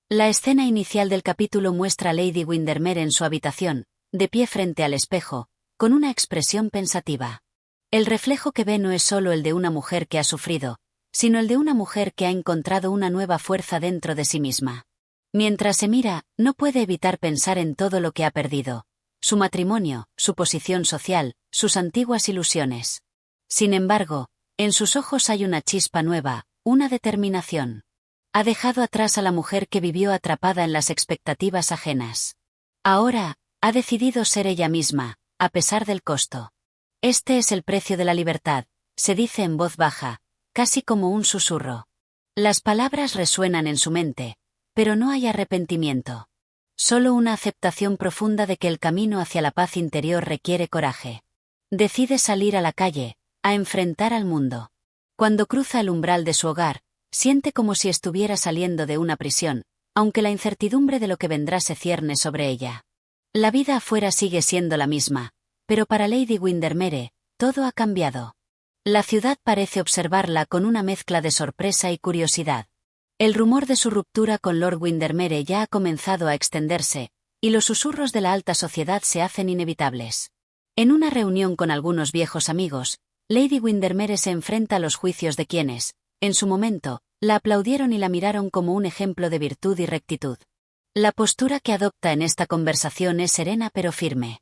La escena inicial del capítulo muestra a Lady Windermere en su habitación, de pie frente al espejo, con una expresión pensativa. El reflejo que ve no es solo el de una mujer que ha sufrido, sino el de una mujer que ha encontrado una nueva fuerza dentro de sí misma. Mientras se mira, no puede evitar pensar en todo lo que ha perdido: su matrimonio, su posición social, sus antiguas ilusiones. Sin embargo, en sus ojos hay una chispa nueva, una determinación. Ha dejado atrás a la mujer que vivió atrapada en las expectativas ajenas. Ahora, ha decidido ser ella misma, a pesar del costo. Este es el precio de la libertad, se dice en voz baja, casi como un susurro. Las palabras resuenan en su mente, pero no hay arrepentimiento. Solo una aceptación profunda de que el camino hacia la paz interior requiere coraje. Decide salir a la calle, a enfrentar al mundo. Cuando cruza el umbral de su hogar, siente como si estuviera saliendo de una prisión, aunque la incertidumbre de lo que vendrá se cierne sobre ella. La vida afuera sigue siendo la misma, pero para Lady Windermere, todo ha cambiado. La ciudad parece observarla con una mezcla de sorpresa y curiosidad. El rumor de su ruptura con Lord Windermere ya ha comenzado a extenderse, y los susurros de la alta sociedad se hacen inevitables. En una reunión con algunos viejos amigos, Lady Windermere se enfrenta a los juicios de quienes, en su momento, la aplaudieron y la miraron como un ejemplo de virtud y rectitud. La postura que adopta en esta conversación es serena pero firme.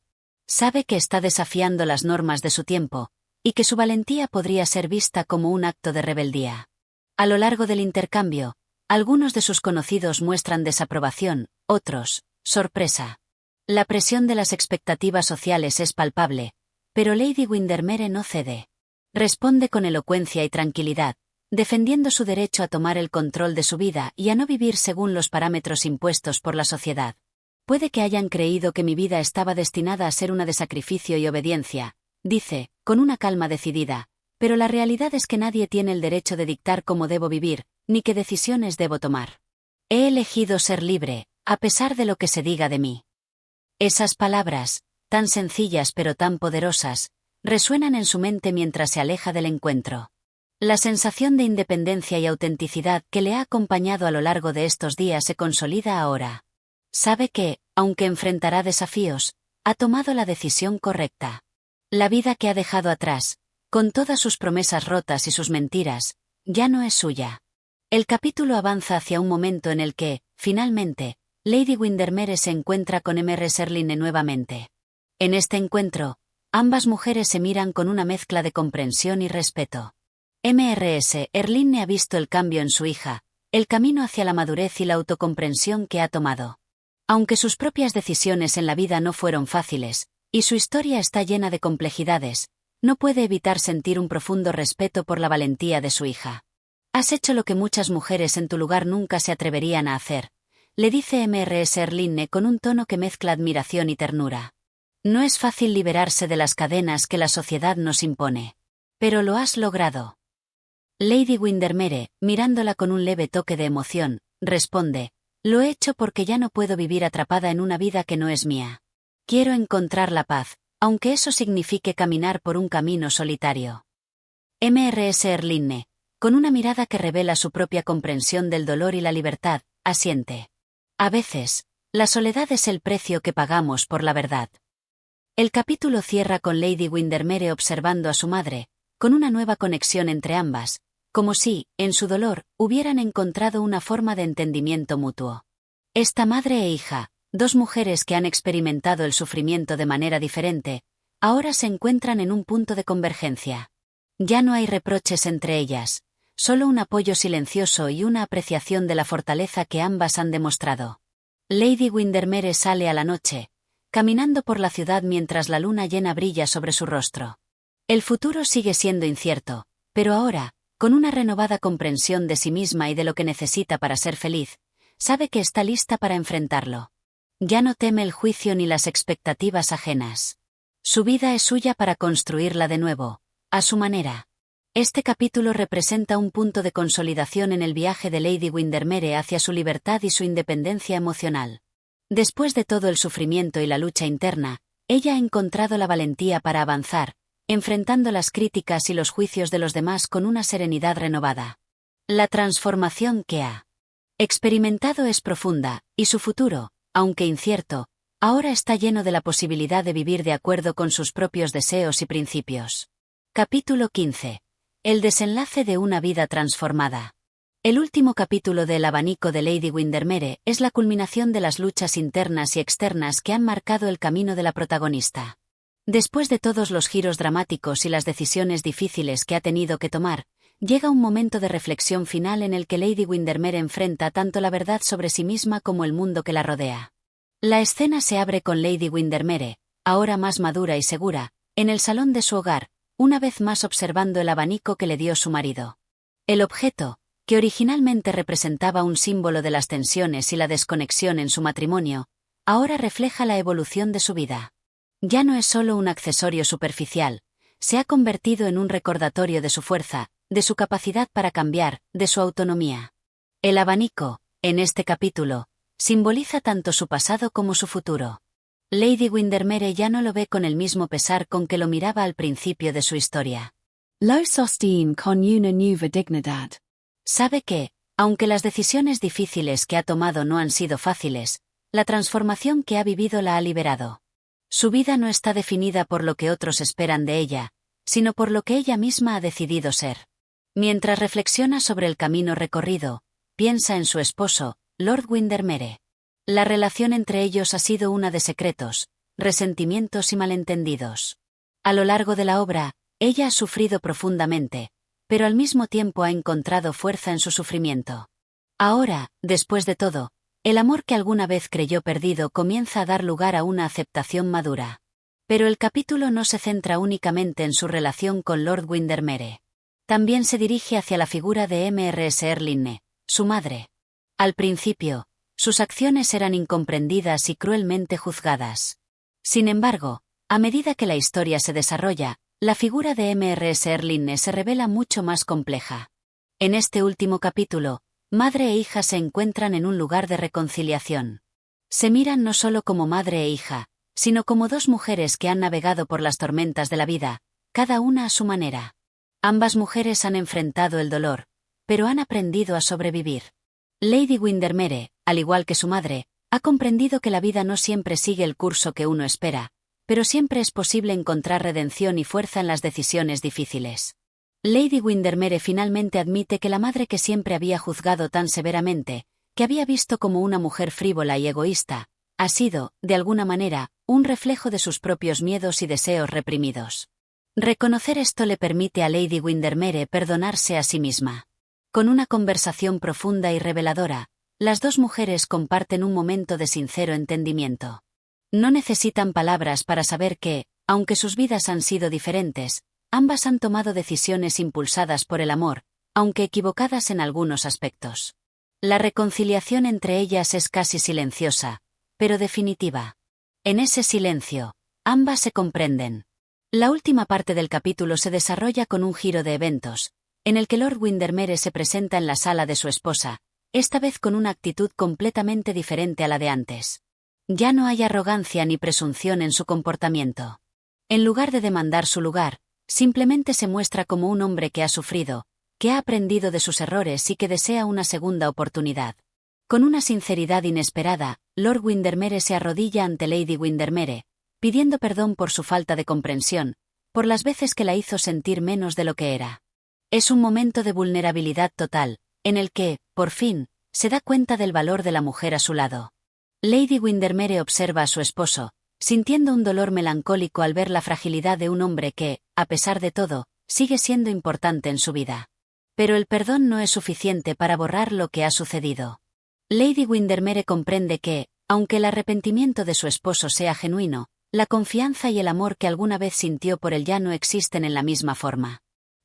Sabe que está desafiando las normas de su tiempo, y que su valentía podría ser vista como un acto de rebeldía. A lo largo del intercambio, algunos de sus conocidos muestran desaprobación, otros, sorpresa. La presión de las expectativas sociales es palpable, pero Lady Windermere no cede. Responde con elocuencia y tranquilidad, defendiendo su derecho a tomar el control de su vida y a no vivir según los parámetros impuestos por la sociedad. Puede que hayan creído que mi vida estaba destinada a ser una de sacrificio y obediencia, dice, con una calma decidida, pero la realidad es que nadie tiene el derecho de dictar cómo debo vivir, ni qué decisiones debo tomar. He elegido ser libre, a pesar de lo que se diga de mí. Esas palabras, tan sencillas pero tan poderosas, resuenan en su mente mientras se aleja del encuentro. La sensación de independencia y autenticidad que le ha acompañado a lo largo de estos días se consolida ahora. Sabe que, aunque enfrentará desafíos, ha tomado la decisión correcta. La vida que ha dejado atrás, con todas sus promesas rotas y sus mentiras, ya no es suya. El capítulo avanza hacia un momento en el que, finalmente, Lady Windermere se encuentra con Mr. Serling nuevamente. En este encuentro, Ambas mujeres se miran con una mezcla de comprensión y respeto. Mrs. Erlinne ha visto el cambio en su hija, el camino hacia la madurez y la autocomprensión que ha tomado. Aunque sus propias decisiones en la vida no fueron fáciles, y su historia está llena de complejidades, no puede evitar sentir un profundo respeto por la valentía de su hija. Has hecho lo que muchas mujeres en tu lugar nunca se atreverían a hacer, le dice Mrs. Erlinne con un tono que mezcla admiración y ternura. No es fácil liberarse de las cadenas que la sociedad nos impone. Pero lo has logrado. Lady Windermere, mirándola con un leve toque de emoción, responde: lo he hecho porque ya no puedo vivir atrapada en una vida que no es mía. Quiero encontrar la paz, aunque eso signifique caminar por un camino solitario. Mrs. Erlinne, con una mirada que revela su propia comprensión del dolor y la libertad, asiente. A veces, la soledad es el precio que pagamos por la verdad. El capítulo cierra con Lady Windermere observando a su madre, con una nueva conexión entre ambas, como si, en su dolor, hubieran encontrado una forma de entendimiento mutuo. Esta madre e hija, dos mujeres que han experimentado el sufrimiento de manera diferente, ahora se encuentran en un punto de convergencia. Ya no hay reproches entre ellas, solo un apoyo silencioso y una apreciación de la fortaleza que ambas han demostrado. Lady Windermere sale a la noche, caminando por la ciudad mientras la luna llena brilla sobre su rostro. El futuro sigue siendo incierto, pero ahora, con una renovada comprensión de sí misma y de lo que necesita para ser feliz, sabe que está lista para enfrentarlo. Ya no teme el juicio ni las expectativas ajenas. Su vida es suya para construirla de nuevo, a su manera. Este capítulo representa un punto de consolidación en el viaje de Lady Windermere hacia su libertad y su independencia emocional. Después de todo el sufrimiento y la lucha interna, ella ha encontrado la valentía para avanzar, enfrentando las críticas y los juicios de los demás con una serenidad renovada. La transformación que ha experimentado es profunda, y su futuro, aunque incierto, ahora está lleno de la posibilidad de vivir de acuerdo con sus propios deseos y principios. Capítulo 15. El desenlace de una vida transformada. El último capítulo de El abanico de Lady Windermere es la culminación de las luchas internas y externas que han marcado el camino de la protagonista. Después de todos los giros dramáticos y las decisiones difíciles que ha tenido que tomar, llega un momento de reflexión final en el que Lady Windermere enfrenta tanto la verdad sobre sí misma como el mundo que la rodea. La escena se abre con Lady Windermere, ahora más madura y segura, en el salón de su hogar, una vez más observando el abanico que le dio su marido. El objeto, que originalmente representaba un símbolo de las tensiones y la desconexión en su matrimonio, ahora refleja la evolución de su vida. Ya no es solo un accesorio superficial, se ha convertido en un recordatorio de su fuerza, de su capacidad para cambiar, de su autonomía. El abanico, en este capítulo, simboliza tanto su pasado como su futuro. Lady Windermere ya no lo ve con el mismo pesar con que lo miraba al principio de su historia. Lo sostiene con una nueva dignidad. Sabe que, aunque las decisiones difíciles que ha tomado no han sido fáciles, la transformación que ha vivido la ha liberado. Su vida no está definida por lo que otros esperan de ella, sino por lo que ella misma ha decidido ser. Mientras reflexiona sobre el camino recorrido, piensa en su esposo, Lord Windermere. La relación entre ellos ha sido una de secretos, resentimientos y malentendidos. A lo largo de la obra, ella ha sufrido profundamente, pero al mismo tiempo ha encontrado fuerza en su sufrimiento. Ahora, después de todo, el amor que alguna vez creyó perdido comienza a dar lugar a una aceptación madura. Pero el capítulo no se centra únicamente en su relación con Lord Windermere. También se dirige hacia la figura de Mrs. Erlinne, su madre. Al principio, sus acciones eran incomprendidas y cruelmente juzgadas. Sin embargo, a medida que la historia se desarrolla, la figura de Mrs. Erlinne se revela mucho más compleja. En este último capítulo, madre e hija se encuentran en un lugar de reconciliación. Se miran no solo como madre e hija, sino como dos mujeres que han navegado por las tormentas de la vida, cada una a su manera. Ambas mujeres han enfrentado el dolor, pero han aprendido a sobrevivir. Lady Windermere, al igual que su madre, ha comprendido que la vida no siempre sigue el curso que uno espera, pero siempre es posible encontrar redención y fuerza en las decisiones difíciles. Lady Windermere finalmente admite que la madre que siempre había juzgado tan severamente, que había visto como una mujer frívola y egoísta, ha sido, de alguna manera, un reflejo de sus propios miedos y deseos reprimidos. Reconocer esto le permite a Lady Windermere perdonarse a sí misma. Con una conversación profunda y reveladora, las dos mujeres comparten un momento de sincero entendimiento. No necesitan palabras para saber que, aunque sus vidas han sido diferentes, ambas han tomado decisiones impulsadas por el amor, aunque equivocadas en algunos aspectos. La reconciliación entre ellas es casi silenciosa, pero definitiva. En ese silencio, ambas se comprenden. La última parte del capítulo se desarrolla con un giro de eventos, en el que Lord Windermere se presenta en la sala de su esposa, esta vez con una actitud completamente diferente a la de antes. Ya no hay arrogancia ni presunción en su comportamiento. En lugar de demandar su lugar, simplemente se muestra como un hombre que ha sufrido, que ha aprendido de sus errores y que desea una segunda oportunidad. Con una sinceridad inesperada, Lord Windermere se arrodilla ante Lady Windermere, pidiendo perdón por su falta de comprensión, por las veces que la hizo sentir menos de lo que era. Es un momento de vulnerabilidad total, en el que, por fin, se da cuenta del valor de la mujer a su lado. Lady Windermere observa a su esposo, sintiendo un dolor melancólico al ver la fragilidad de un hombre que, a pesar de todo, sigue siendo importante en su vida. Pero el perdón no es suficiente para borrar lo que ha sucedido. Lady Windermere comprende que, aunque el arrepentimiento de su esposo sea genuino, la confianza y el amor que alguna vez sintió por él ya no existen en la misma forma.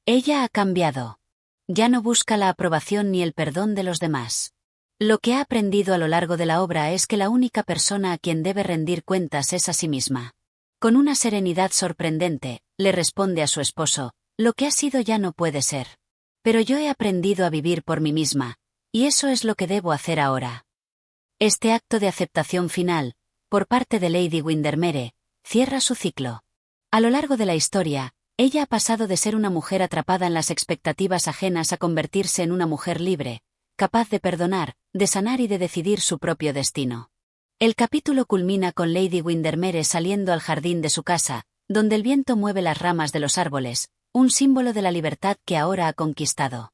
Ella ha cambiado. Ya no busca la aprobación ni el perdón de los demás. Lo que ha aprendido a lo largo de la obra es que la única persona a quien debe rendir cuentas es a sí misma. Con una serenidad sorprendente, le responde a su esposo, lo que ha sido ya no puede ser. Pero yo he aprendido a vivir por mí misma, y eso es lo que debo hacer ahora. Este acto de aceptación final, por parte de Lady Windermere, cierra su ciclo. A lo largo de la historia, ella ha pasado de ser una mujer atrapada en las expectativas ajenas a convertirse en una mujer libre, capaz de perdonar, de sanar y de decidir su propio destino. El capítulo culmina con Lady Windermere saliendo al jardín de su casa, donde el viento mueve las ramas de los árboles, un símbolo de la libertad que ahora ha conquistado.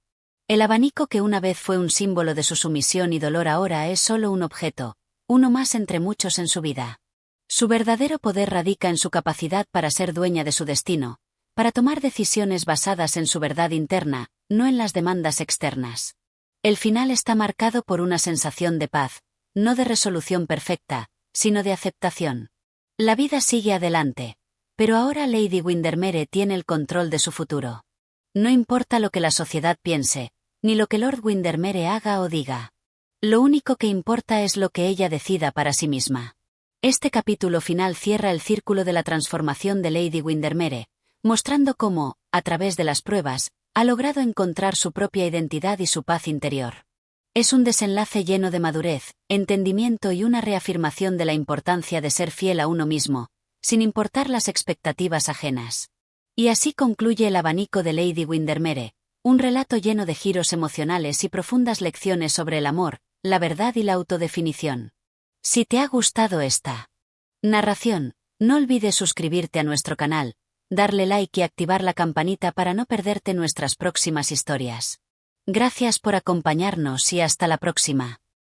El abanico que una vez fue un símbolo de su sumisión y dolor ahora es solo un objeto, uno más entre muchos en su vida. Su verdadero poder radica en su capacidad para ser dueña de su destino, para tomar decisiones basadas en su verdad interna, no en las demandas externas. El final está marcado por una sensación de paz, no de resolución perfecta, sino de aceptación. La vida sigue adelante, pero ahora Lady Windermere tiene el control de su futuro. No importa lo que la sociedad piense, ni lo que Lord Windermere haga o diga. Lo único que importa es lo que ella decida para sí misma. Este capítulo final cierra el círculo de la transformación de Lady Windermere, mostrando cómo, a través de las pruebas, ha logrado encontrar su propia identidad y su paz interior. Es un desenlace lleno de madurez, entendimiento y una reafirmación de la importancia de ser fiel a uno mismo, sin importar las expectativas ajenas. Y así concluye El abanico de Lady Windermere, un relato lleno de giros emocionales y profundas lecciones sobre el amor, la verdad y la autodefinición. Si te ha gustado esta narración, no olvides suscribirte a nuestro canal, darle like y activar la campanita para no perderte nuestras próximas historias. Gracias por acompañarnos y hasta la próxima.